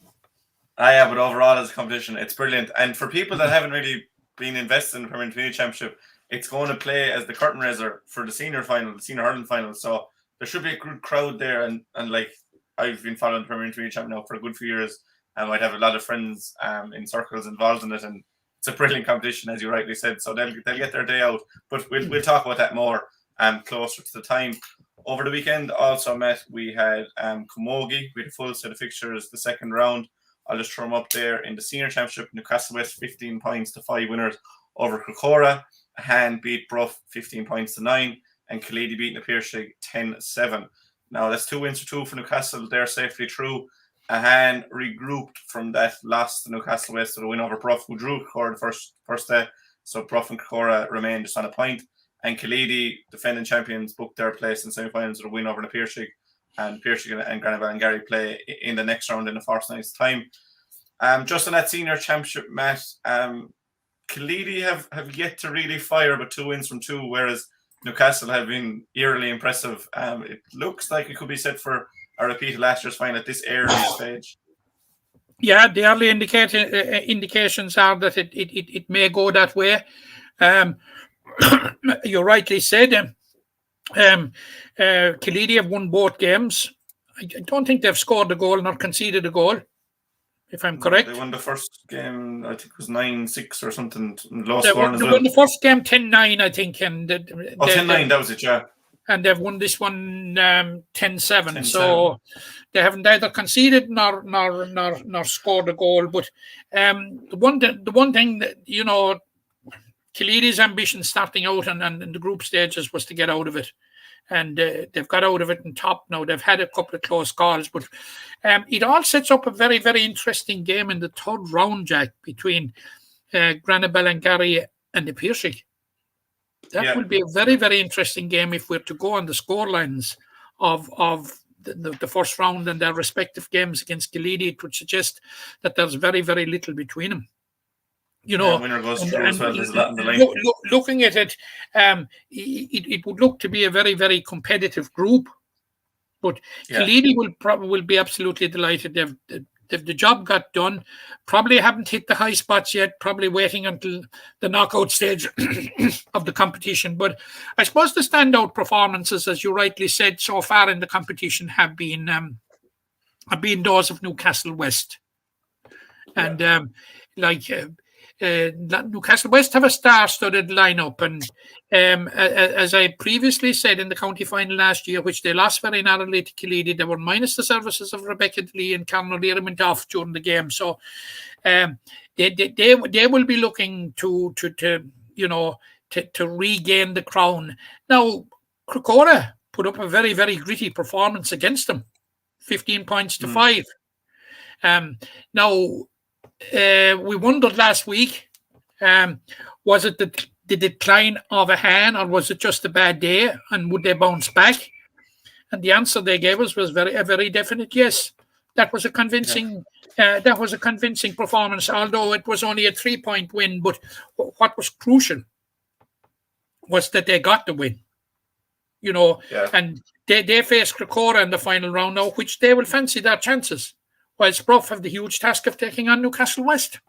Yeah, but overall as a competition, it's brilliant. And for people that haven't really been invested in the Premier Intermediate Championship, it's going to play as the curtain raiser for the senior final, the senior hurling final. So there should be a good crowd there. And I've been following the Premier Intermediate Championship now for a good few years, and I'd have a lot of friends in circles involved in it. And it's a brilliant competition, as you rightly said. So they'll get their day out. But we'll talk about that more closer to the time. Over the weekend, also, Matt, we had camogie. We had a full set of fixtures, the second round. I'll just throw them up there. In the senior championship, Newcastle West 15 points to 5 winners over Crocora. Han beat Bruff 15 points to 9, and Kaleedy beat Napiershig 10-7. Now that's 2 wins for Newcastle. They're safely through. Han regrouped from that loss to Newcastle West with a win over Bruff, who drew Crocora the first day. So Bruff and Crocora remained just on a point. And Kaleedy, defending champions, booked their place in semi-finals with a win over Napiershig. And Piercing and Granavale and Gary play in the next round in a first night's time. Just on that senior championship, Matt, Kaleedy have yet to really fire, but 2 wins from 2, whereas Newcastle have been eerily impressive. It looks like it could be set for a repeat of last year's final at this early stage. Yeah, the early indications are that it may go that way. You rightly said. Kaleedy have won both games. I don't think they've scored a goal nor conceded a goal, if I'm correct. They won the first game, I think it was 9-6 or something. They won the first game 10-9, I think. 10-9, that was it, yeah. And they've won this one 10-7. So they haven't either conceded nor scored a goal. But the one thing that, Kaleedy's ambition starting out and in the group stages was to get out of it. And they've got out of it in top now. They've had a couple of close calls. But it all sets up a very, very interesting game in the third round, Jack, between Granavale and Gary and the Piercing. That would be a very, very interesting game if we're to go on the scorelines of the first round and their respective games against Kaleedy. It would suggest that there's very, very little between them. Winner goes through as well. There's a lot in the line. Looking at it, it would look to be a very, very competitive group. But Kaleedy will be absolutely delighted. The job got done. Probably haven't hit the high spots yet. Probably waiting until the knockout stage of the competition. But I suppose the standout performances, as you rightly said, so far in the competition have been those of Newcastle West, and Newcastle West have a star-studded lineup, and as I previously said in the county final last year, which they lost very narrowly to Kaleedy, they were minus the services of Rebecca Lee and Cameron O'Leary went off during the game. So they will be looking to regain the crown. Now, Crocora put up a very, very gritty performance against them, 15 points to 5. Now, we wondered last week, was it that the decline of a hand, or was it just a bad day, and would they bounce back? And the answer they gave us was a very definite yes. That was a convincing performance, although it was only a 3-point win. But what was crucial was that they got the win. And they faced Cracora in the final round now, which they will fancy their chances, whilst Bruff have the huge task of taking on Newcastle West.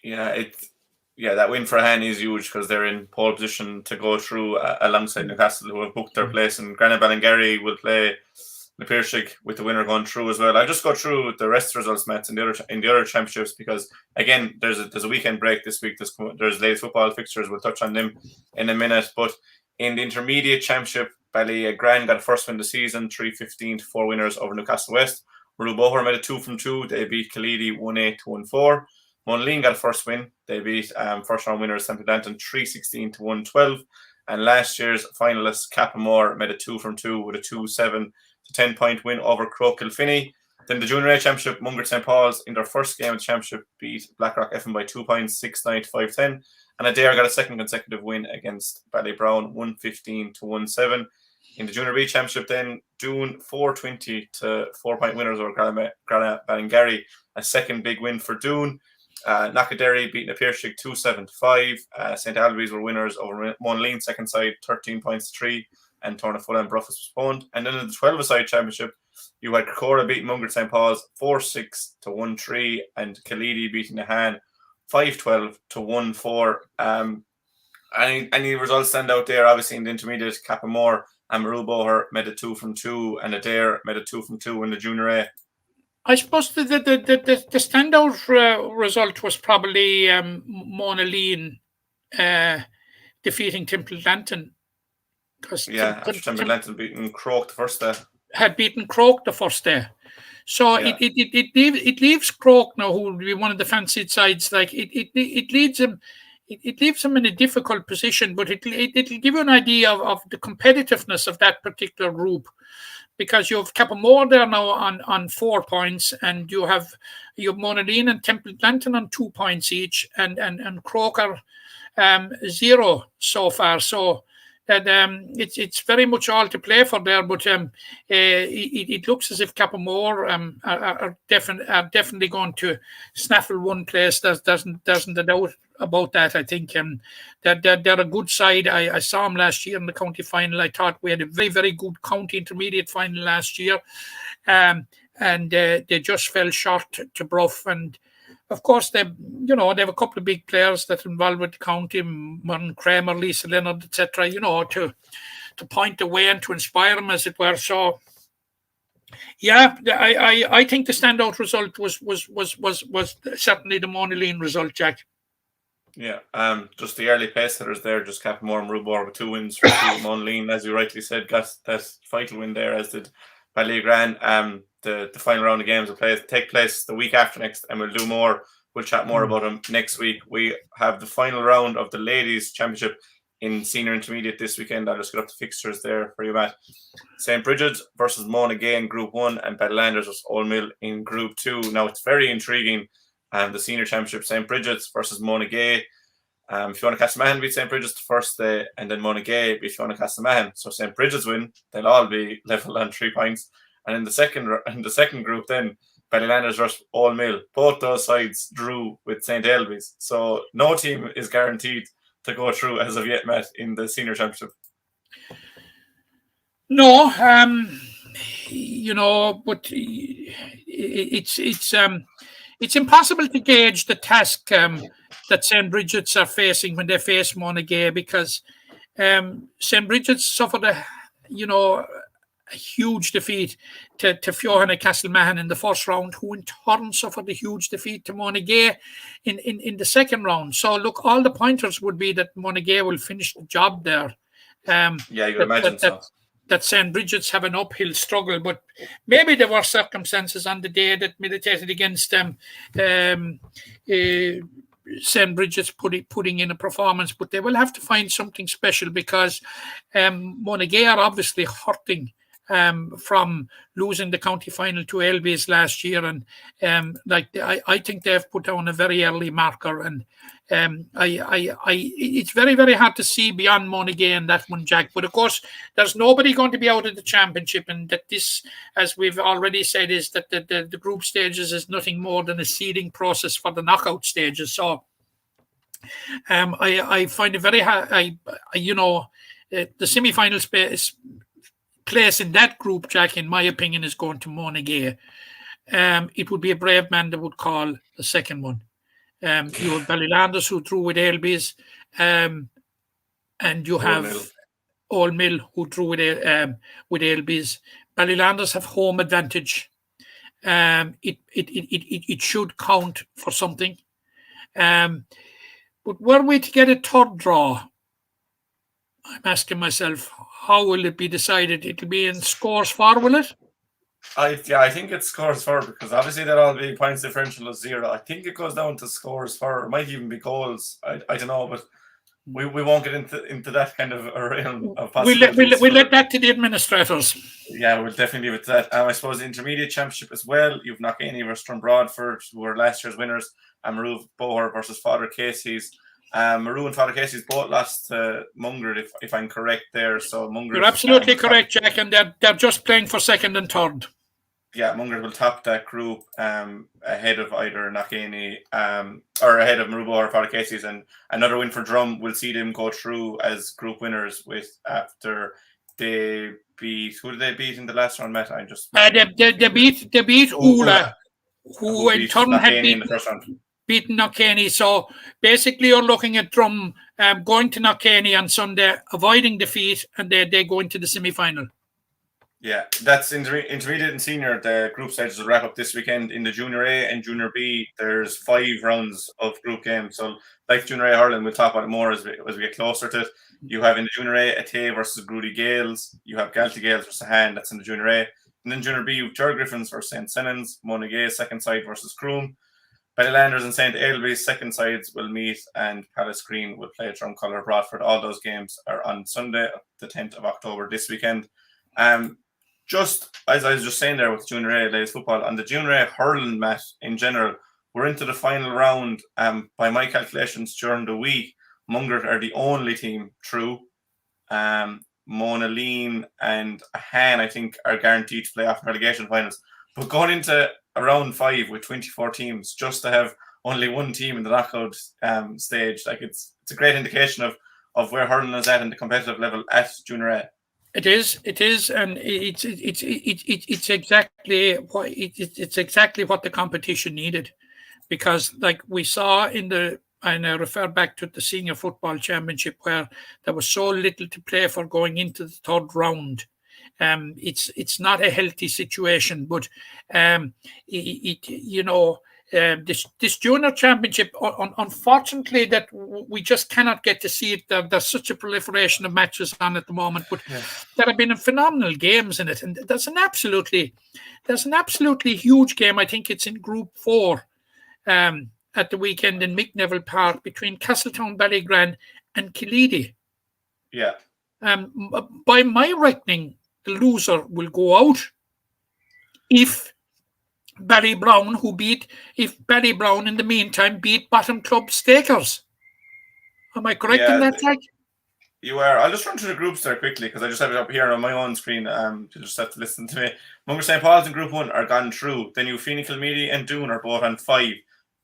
That win for Han is huge because they're in pole position to go through alongside Newcastle, who have booked their place, and Granagh Ballingarry will play Na Piarsaigh with the winner going through as well. I'll just go through the rest of the results, Matt, in the other championships, because again, there's a weekend break this week. There's ladies football fixtures. We'll touch on them in a minute. But in the intermediate championship, Ballygrand got a first win of the season, 3-15 to 4 winners over Newcastle West. Ruboher made a 2 from 2. They beat Kaleedy 1-8 to 1-4. Monaleen got a first win. They beat first round winners St. Danton 3-16 to 1-12. And last year's finalists, Cappamore, made a 2 from 2 with a 2-7 to 10-point win over Croke Kilfinney. Then the Junior A Championship, Mungret St. Paul's, in their first game of the championship, beat Blackrock FM by 2 points, 6-9 to 5-10. And Adair got a second consecutive win against Ballybrown, 1-15 to 1-7. In the Junior B Championship, then, Doon 4-20 to 4-point winners over Granagh Ballingarry, a second big win for Doon. Knockaderry beat Na Piarsaigh 2-7 to 5. St. Albies were winners over Monaleen, second side, 13 points to 3. And Tornafulla and Bruff was postponed. And then in the 12-a-side championship, you had Cracora beating Mungret St. Paul's 4-6 to 1-3, and Kaleedy beating Nahan 5-12 to 1-4. Any results stand out there? Obviously, in the intermediate, Cappamore and Ruboher made a 2 from 2, and Adair made a 2 from 2 in the Junior A. I suppose the standout result was probably Monaleen defeating Temple Danton. After Temple Danton beating Croke the first day. Had beaten Croke the first day. So it leaves Croke now, who will be one of the fancied sides. Like it leaves him. It leaves him in a difficult position, but it'll give you an idea of the competitiveness of that particular group, because you have Cappamore there now on 4 points, and you have Monaleen and Temple Danton on 2 points each, and Croker 0 so far. So that it's very much all to play for there, but it looks as if Cappamore are definitely going to snaffle one place. Doesn't a doubt about that. I think that they're a good side. I saw them last year in the county final. I thought we had a very, very good county intermediate final last year, and they just fell short to Bruff. And of course, they have a couple of big players that are involved with the county, Martin Kramer, Lisa Leonard, etc. To point the way and to inspire them, as it were. So, yeah, I think the standout result was certainly the Monaleen result, Jack. Yeah, just the early pace hitters there, just Cappamore and Ruboher with 2 wins for Monaleen, as you rightly said, got that vital win there, as did Ballygrand. The final round of games will take place the week after next, and we'll do more. We'll chat more about them next week. We have the final round of the Ladies Championship in Senior Intermediate this weekend. I'll just get up the fixtures there for you, Matt. St. Bridget's versus Mona Gay in Group 1, and Bedlanders versus Old Mill in Group 2. Now, it's very intriguing. The Senior Championship, St. Bridget's versus Mona Gay. If you want to Castleman beat St. Bridget's the first day, and then Mona Gay beat Fiona Castleman. So St. Bridget's win, they'll all be level on 3 points. And in the second group, then Ballylanders versus Old Mill. Both those sides drew with St. Elby's. So no team is guaranteed to go through as of yet, Matt, in the Senior Championship. No, but it's impossible to gauge the task that St. Bridget's are facing when they face Mona Gay, because St. Bridget's suffered a huge defeat to Fiona Castleman in the first round, who in turn suffered a huge defeat to Mona Gay in the second round. So look, all the pointers would be that Mona Gay will finish the job there. You would imagine so. That St. Bridget's have an uphill struggle, but maybe there were circumstances on the day that militated against them. St. Bridget's putting in a performance, but they will have to find something special, because Mona Gay are obviously hurting from losing the county final to Elby's last year, and I think they've put down a very early marker, and it's very, very hard to see beyond Monaghan and that one, Jack. But of course, there's nobody going to be out of the championship, and that this, as we've already said, is that the group stages is nothing more than a seeding process for the knockout stages. So I find it very hard. The semi-final place in that group, Jack, in my opinion, is going to Monaghan. It would be a brave man that would call the second one. You have Ballylanders, who drew with Ailbees, and you have Old Mill, who drew with Ailbees. Ballylanders have home advantage. It should count for something. But were we to get a third draw, I'm asking myself, how will it be decided? It'll be in scores for, will it? I think it's scores for, because obviously that'll all be points differential of 0. I think it goes down to scores for. It might even be goals. I don't know, but we won't get into that kind of a realm of possibilities. We'll let that to the administrators. Yeah, we'll definitely leave it to that. I suppose the intermediate championship as well. You've Knockany versus Broadford, who were last year's winners, and Maru Boher versus Father Casey's. Maru and Father Casey's both lost to Mungard, if I'm correct there. So Mungard, you're absolutely correct, Jack, and they're just playing for second and third. Yeah, Mungard will top that group ahead of either Knockany or ahead of Maru Boher or Father Casey's, and another win for Drum will see them go through as group winners after they beat. Who did they beat in the last round, Matt? They beat Ula, who in turn had in the first round. Beaten Knockany. So basically you're looking at Drum going to Knockany on Sunday, avoiding defeat, and they go into the semi-final. Yeah, that's intermediate and senior. The group stages will wrap up this weekend. In the Junior A and Junior B, there's 5 rounds of group games. So like Junior A hurling, we'll talk about it more as we get closer to it. You have in the Junior A, Atay versus Grudy Gales. You have Galty Gales versus Hand, that's in the Junior A. And then Junior B, you have Ger Griffins versus St. Senans, Monaghan second side versus Croom. Ballylanders and St. Ailbe's second sides will meet, and Palace Green will play Drumcolor Broadford. All those games are on Sunday, the 10th of October this weekend. Just as I was just saying there with Junior A ladies football, on the Junior A hurling, Matt, in general, we're into the final round. By my calculations during the week, Mungard are the only team through. Mona Lean and Han, I think, are guaranteed to play off relegation finals. But going into round 5 with 24 teams, just to have only one team in the knockout stage, like it's a great indication of where hurling is at in the competitive level at Junior A. It is, and it's exactly what the competition needed, because like we saw and I refer back to the senior football championship where there was so little to play for going into the third round. It's not a healthy situation, but this junior championship, unfortunately, that we just cannot get to see it. There's such a proliferation of matches on at the moment, but there have been phenomenal games in it, and there's an absolutely huge game. I think it's in Group 4 at the weekend in Mick Neville Park between Castletown Ballygrand and Killeedy. Yeah. By my reckoning, the loser will go out if Ballybrown in the meantime beat Bottom Club Stakers. Am I correct in that, Jack? You are. I'll just run through the groups there quickly because I just have it up here on my own screen. You just have to listen to me. Mungard St. Paul's in Group 1 are gone through. Then you Feeney Kilmeedy and Doon are both on 5.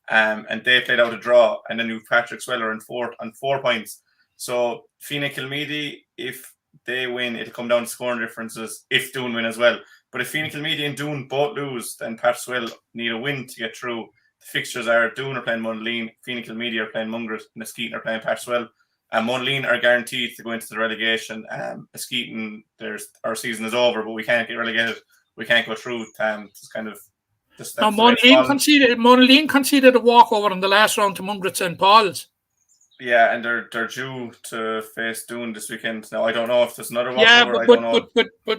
And they played out a draw. And then you Patrick Sweller on 4 points. So Feeney Kilmeedy, if they win, it'll come down to scoring differences if Doon win as well. But if Feeney Kilmeedy and Doon both lose, then Pat Swell need a win to get through. The fixtures are Doon are playing Monaleen, Feeney Kilmeedy are playing Mungard, and Askeaton are playing Pat Swell. And Monaleen are guaranteed to go into the relegation. Askeaton, our season is over, but we can't get relegated. We can't go through. It's kind of now, Monaleen conceded a walkover in the last round to Mungard St. Paul's. Yeah, and they're due to face Doon this weekend. Now I don't know if there's another walkover. Yeah,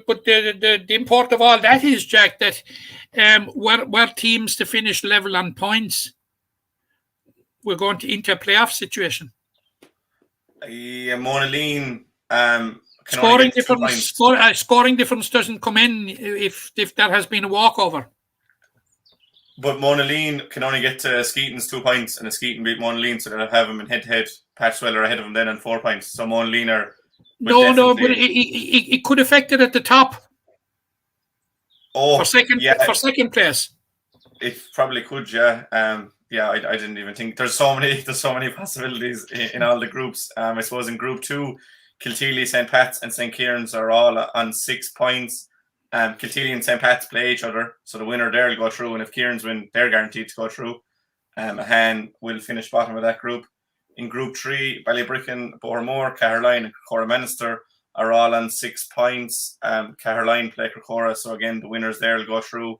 but the import of all that is, Jack, that were teams to finish level on points, we're going into a playoff situation. Yeah, Monaleen can only Scoring get 2 difference. points. Scoring difference doesn't come in if there has been a walkover. But Monaleen can only get to Skeeton's 2 points, and Skeeton beat Monaleen, so they'll have him in head-to-head. Patchwell are ahead of him then on 4 points. So Monaleen are... No, but it could affect it at the top. For second place. It probably could, yeah. I didn't even think there's so many possibilities in all the groups. I suppose in Group 2, Kilteely, St. Pat's, and St. Kieran's are all on 6 points. Kilteely and St. Pat's play each other, so the winner there will go through, and if Kieran's win, they're guaranteed to go through. Ahan will finish bottom of that group. In Group 3, Ballybricken, Bohermore, Caherline, and Coromanister are all on 6 points. Caherline play Crocora, so again, the winners there will go through.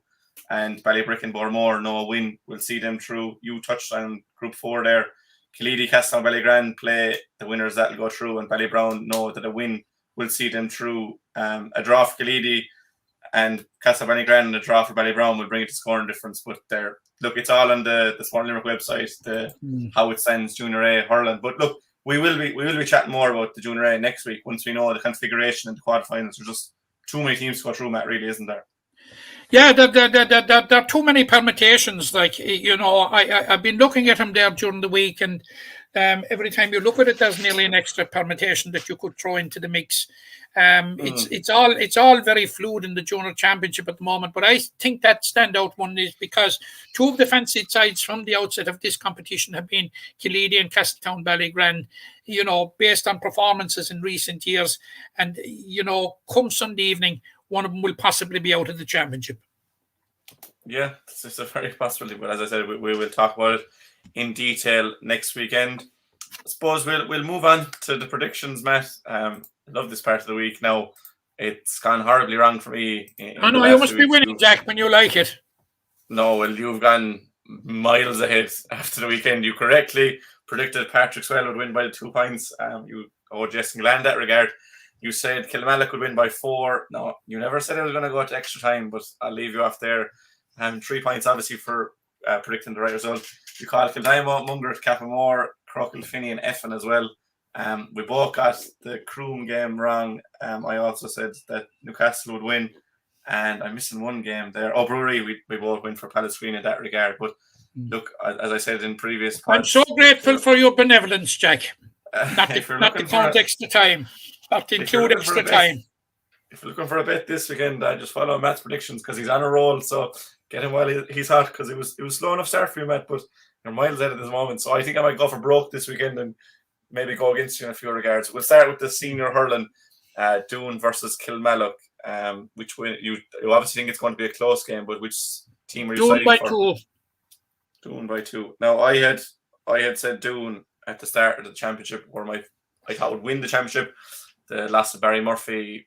And Ballybricken, Bohermore, no win, will see them through. You touched on Group 4 there. Killeedy, Castleton, Ballygrand play the winners that will go through, and Ballybrown know that a win will see them through. A draw for Killeedy and Castleton, Ballygrand, and a draw for Ballybrown will bring it to scoring difference. But look, it's all on the Sport Limerick website, how it stands Junior A hurling. But look, we will be chatting more about the Junior A next week once we know the configuration and the quarterfinals. There's just too many teams to go through, Matt, really, isn't there? Yeah, there are too many permutations. I've been looking at them there during the week, and every time you look at it, there's nearly an extra permutation that you could throw into the mix. It's all very fluid in the Junior Championship at the moment, but I think that standout one is because 2 of the fancied sides from the outset of this competition have been Killeedy and Castletown Ballygrand, based on performances in recent years. And, come Sunday evening, one of them will possibly be out of the championship. Yeah, it's a very possibility, but as I said, we will talk about it in detail next weekend. I suppose we'll move on to the predictions, Matt. I love this part of the week. Now, it's gone horribly wrong for me. I know, you must be winning, Jack, when you like it. No, well, you've gone miles ahead after the weekend. You correctly predicted Patrick Swell would win by the 2 points. You owe Jesse Glenn that regard. You said Kilmallock would win by 4. No, you never said it was going to go to extra time, but I'll leave you off there. 3 points, obviously, for predicting the right result. You called Kildimo, Mungret, Cappamore, Crockle, Finney, and Effin as well. We both got the Croom game wrong. I also said that Newcastle would win, and I'm missing one game there. Oh, Brewery, we both win for Palestine in that regard. But look, as I said in previous pods, I'm so grateful for your benevolence, Jack. Not the context of time. Not include extra time. If you're looking for a bet this weekend, just follow Matt's predictions because he's on a roll. So get him while he's hot, because it was slow enough start for you, Matt, but you're miles ahead at this moment. So I think I might go for broke this weekend and maybe go against you in a few regards. We'll start with the senior hurling, Doon versus Kilmallock. Which you obviously think it's going to be a close game, but which team are you siding for? Doon by 2. Now I had said Doon at the start of the championship, where I thought would win the championship. The loss of Barry Murphy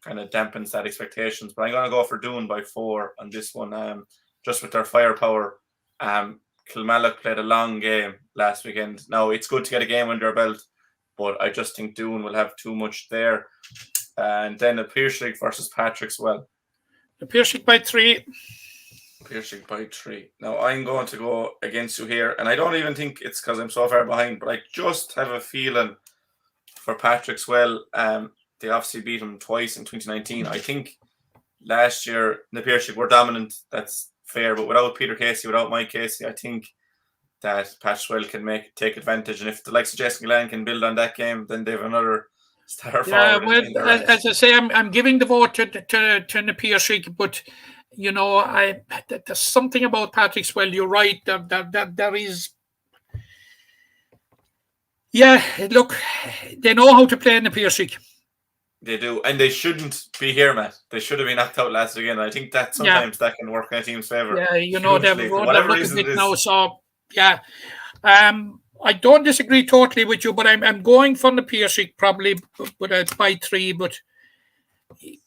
kind of dampens that expectations, but I'm going to go for Doon by 4 on this one. Just with their firepower. Kilmallock played a long game last weekend. Now it's good to get a game under their belt, but I just think Doon will have too much there. And then the Piersig versus Patrick's well. The Piersig by 3. Piersig by 3. Now I'm going to go against you here, and I don't even think it's because I'm so far behind, but I just have a feeling for Patrick's well. They obviously beat him twice in 2019. I think last year the Piersig were dominant. That's fair, but without Peter Casey, without Mike Casey, I think that Patchwell can take advantage, and if the likes of Jesse Glenn can build on that game, then they have another star forward. Well, as I say, I'm giving the vote to the Piersig, but there's something about Patrick Swell. You're right. There is. Yeah, look, they know how to play in the Piersig. They do, and they shouldn't be here, Matt. They should have been knocked out last weekend. I think that sometimes that can work in a team's favour. Yeah, they've run them a bit now. So, yeah, I don't disagree totally with you, but I'm going for the Piersig probably, but by 3. But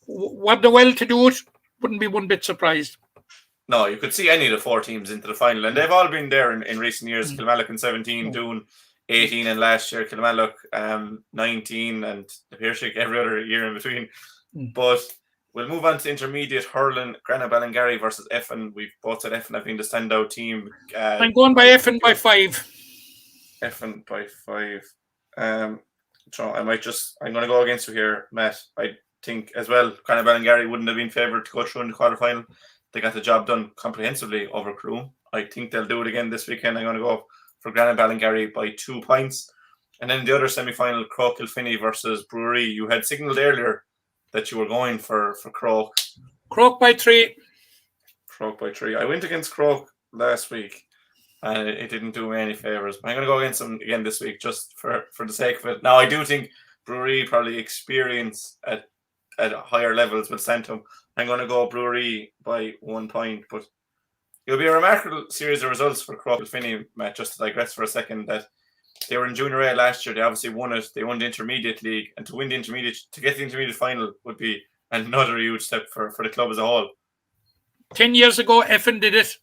what the well to do it, wouldn't be one bit surprised. No, you could see any of the 4 teams into the final, and they've all been there in recent years. Kilmallock in 17, Doon 18, and last year Kilmallock 19, and the Piersig every other year in between. But we'll move on to intermediate hurling. Granagh Ballingarry versus Effin. We've both said Effin have been the standout team. I'm going by Effin by 5. Effin by 5. So I'm going to go against you here, Matt. I think as well, Conor Ballingarry wouldn't have been favoured to go through in the quarterfinal. They got the job done comprehensively over Crewe. I think they'll do it again this weekend. I'm going to go for Grannon Ballingarry by 2 points. And then the other semi-final, Croke Kilfinney versus Brewery. You had signalled earlier that you were going for Croke. Croke by 3. Croke by 3. I went against Croke last week, and it didn't do me any favours. But I'm going to go against them again this week, just for the sake of it. Now, I do think Brewery probably experience at higher levels will send them. I'm going to go Brewery by 1 point, but it'll be a remarkable series of results for Croke Kilfinney, Matt, just to digress for a second, that they were in Junior A last year. They obviously won it. They won the Intermediate League, and to get the Intermediate final would be another huge step for the club as a whole. 10 years ago, Effin did it.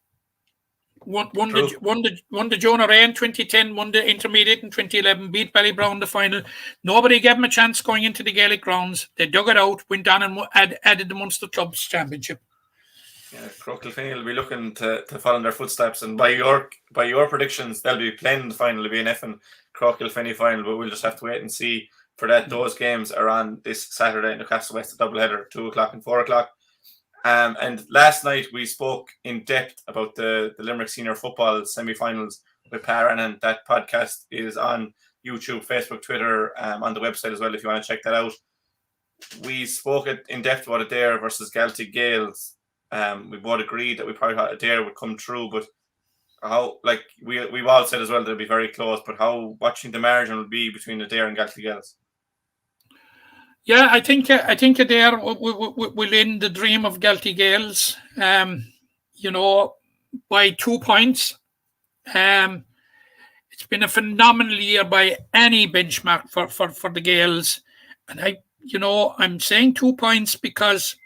Won the Junior A in 2010, won the Intermediate in 2011, beat Ballybrown in the final. Nobody gave them a chance going into the Gaelic Grounds. They dug it out, went on and added the Munster Clubs Championship. Yeah, Croke Kilfinney will be looking to follow in their footsteps, and by your predictions, they'll be playing in the final. It'll be an Effin Croke Kilfinney final, but we'll just have to wait and see for that. Those games are on this Saturday in Newcastle West, a doubleheader, 2 o'clock and 4 o'clock. And last night we spoke in depth about the Limerick Senior Football semi-finals with Par, and that podcast is on YouTube, Facebook, Twitter, on the website as well if you want to check that out. We spoke in depth about Adair versus Gaeltacht Gaels. We both agreed that we probably thought Adair would come through, but how, like we've all said as well, they'll be very close. But what think the margin will be between Adair and Gaeltacht Gaels? Yeah, I think Adair will end the dream of Gaeltacht Gaels. By 2 points. It's been a phenomenal year by any benchmark for the Gaels, and I'm saying 2 points because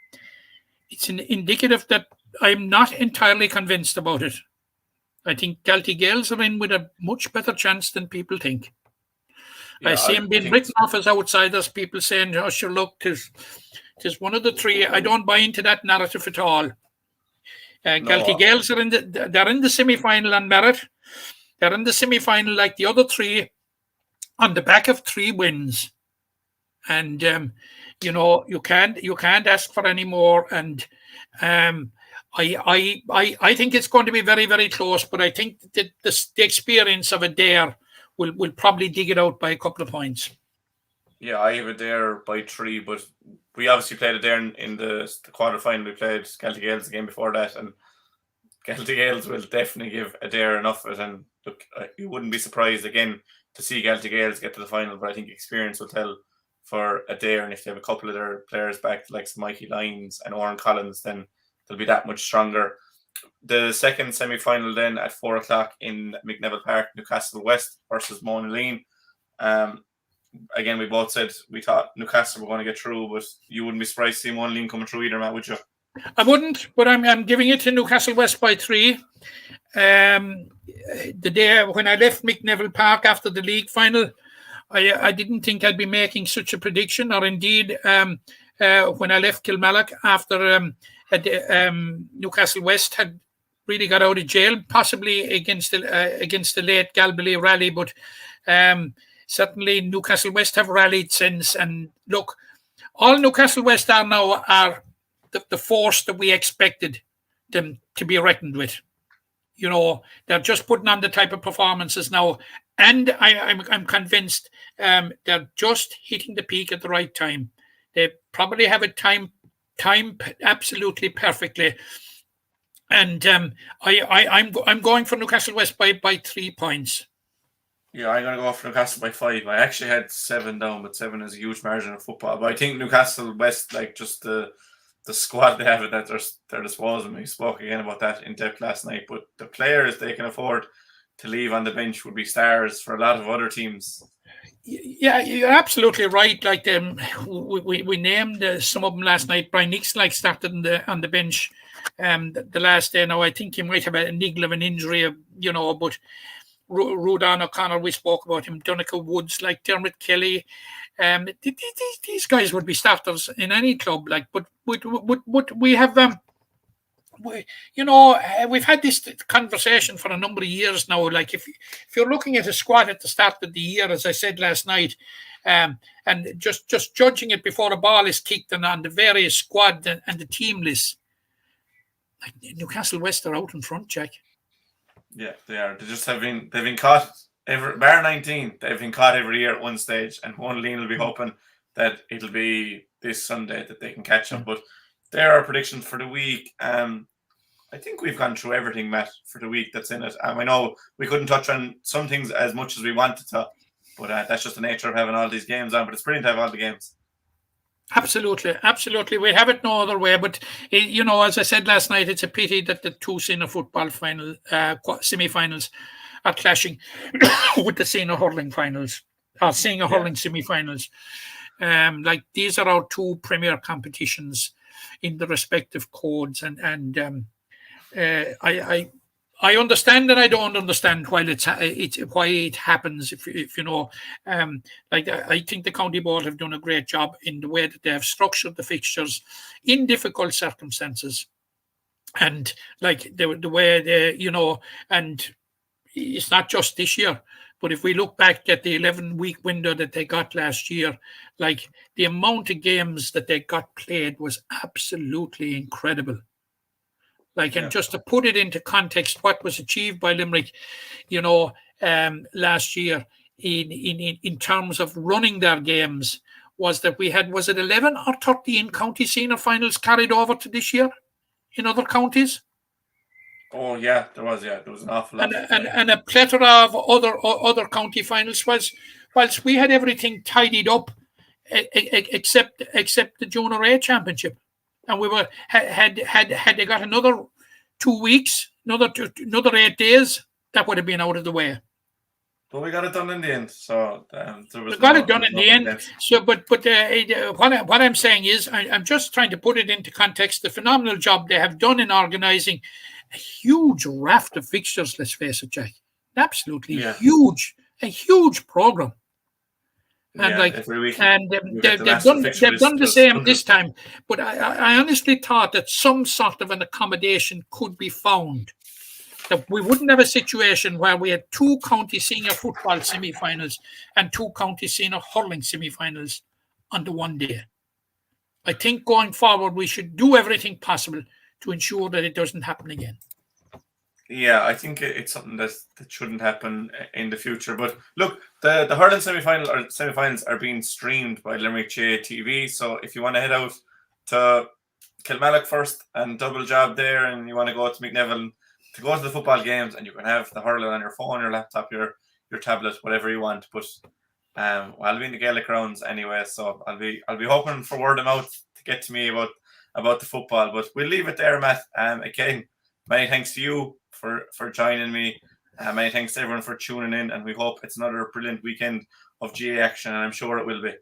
it's an indicative that I'm not entirely convinced about it. I think Gaeltacht Gaels are in with a much better chance than people think. Yeah, I see them being written off as outsiders, people saying, oh, sure, look, tis one of the three. I don't buy into that narrative at all. Gaeltacht Gaels are they're in the semi-final on merit. They're in the semi-final like the other three on the back of 3 wins. And you can't ask for any more. And I think it's going to be very, very close. But I think that the experience of Adair will probably dig it out by a couple of points. Yeah, I have Adair by 3, but we obviously played Adair in the quarter-final. We played Gaeltacht Gaels the game before that, and Gaeltacht Gaels will definitely give Adair enough of it. And look, you wouldn't be surprised again to see Gaeltacht Gaels get to the final, but I think experience will tell for Adair, and if they have a couple of their players back, like Mikey Lyons and Oran Collins, then they'll be that much stronger. The second semi-final then at 4 o'clock in McNeville Park, Newcastle West versus Monaleen. Again, we both said we thought Newcastle were going to get through, but you wouldn't be surprised to see Monaleen coming through either, Matt, would you? I wouldn't, but I'm giving it to Newcastle West by 3. The day when I left McNeville Park after the league final, I didn't think I'd be making such a prediction, or indeed when I left Kilmallock after Newcastle West had really got out of jail, possibly against the late Galbally rally, but certainly Newcastle West have rallied since. And look, all Newcastle West are now are the force that we expected them to be reckoned with. They're just putting on the type of performances now, and I'm convinced they're just hitting the peak at the right time. They probably have it timed absolutely perfectly, and I'm going for Newcastle West by 3 points. Yeah, I'm going to go for Newcastle by 5. I actually had 7 down, but 7 is a huge margin of football. But I think Newcastle West, like just the squad they have at their disposal. We spoke again about that in depth last night. But the players they can afford to leave on the bench would be stars for a lot of other teams. Yeah, you're absolutely right. Like we named some of them last night. Brian Nixon started on the bench the last day. Now I think he might have a niggle of an injury, but Rudon O'Connor, we spoke about him. Donegal Woods, like Dermot Kelly. These guys would be starters in any club. But we have we've had this conversation for a number of years now. Like if you're looking at a squad at the start of the year, as I said last night, and just judging it before the ball is kicked and on the various squad and the team lists, like Newcastle West are out in front, Jack. Yeah, they are. They've been caught bar 19. They've been caught every year at one stage, and one Lean will be hoping that it'll be this Sunday that they can catch them. But there are predictions for the week. I think we've gone through everything, Matt, for the week that's in it. I know we couldn't touch on some things as much as we wanted to, but that's just the nature of having all these games on. But it's brilliant to have all the games. Absolutely. We have it no other way. But, as I said last night, it's a pity that the two senior football final semi-finals are clashing with the senior hurling finals, or senior hurling semi-finals. Like these are our two premier competitions in the respective codes, and I understand and I don't understand why why it happens. If you know, I think the county board have done a great job in the way that they have structured the fixtures in difficult circumstances, and like the way they, and it's not just this year. But if we look back at the 11-week window that they got last year, like the amount of games that they got played was absolutely incredible. And just to put it into context, what was achieved by Limerick, last year in terms of running their games was that we had, was it 11 or 13 county senior finals carried over to this year in other counties? Oh yeah, there was an awful lot, and a plethora of other county finals. Whilst we had everything tidied up, except the Junior A Championship, and we had they got another 2 weeks, another 8 days, that would have been out of the way. But we got it done in the end, so we got it done in the end. So, but what I'm saying is, I'm just trying to put it into context. The phenomenal job they have done in organising a huge raft of fixtures. Let's face it, Jack. Absolutely huge, a huge program. And every week they've done the same this time. But I honestly thought that some sort of an accommodation could be found, that we wouldn't have a situation where we had two county senior football semi-finals and two county senior hurling semi-finals on the one day. I think going forward, we should do everything possible to ensure that it doesn't happen again. Yeah, I think it's something that shouldn't happen in the future. But look, the hurling semi-finals are being streamed by Limerick GA TV. So if you want to head out to Kilmallock first and double job there, and you want to go to McNeville to go to the football games, and you can have the hurling on your phone, your laptop, your tablet, whatever you want. But I'll be in the Gaelic Grounds anyway, so I'll be hoping for word of mouth to get to me about the football. But we'll leave it there, Matt. Again, many thanks to you for joining me. Many thanks to everyone for tuning in, and we hope it's another brilliant weekend of GA action, and I'm sure it will be.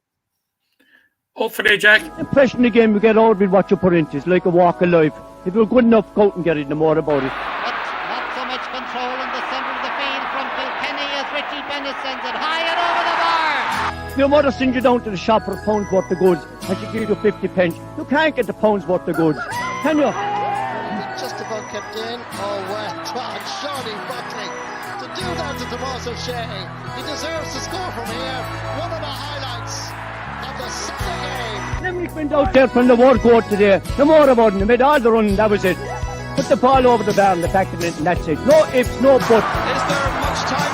Hopefully, Jack. The impression the game we get out with what you put into it's like a walk of life. If you're good enough, go out and get it, no more about it. Not so much control in the centre of the field from Kilkenny as Richie Bennett sends it high and over the bar. Your mother sends you down to the shop for a pound's worth of goods and she gives you 50 pence. You can't get the pound's worth of goods, can you? Just about kept in. Oh, well, Johnny Buckley. To do that to Tommaso Sheahy, he deserves to score from here. One of the highlights of the Sunday game. Limerick went out there from the word go today. No more about it. They made all the running, that was it. Put the ball over the bar and the back of it, and that's it. No ifs, no buts. Is there much time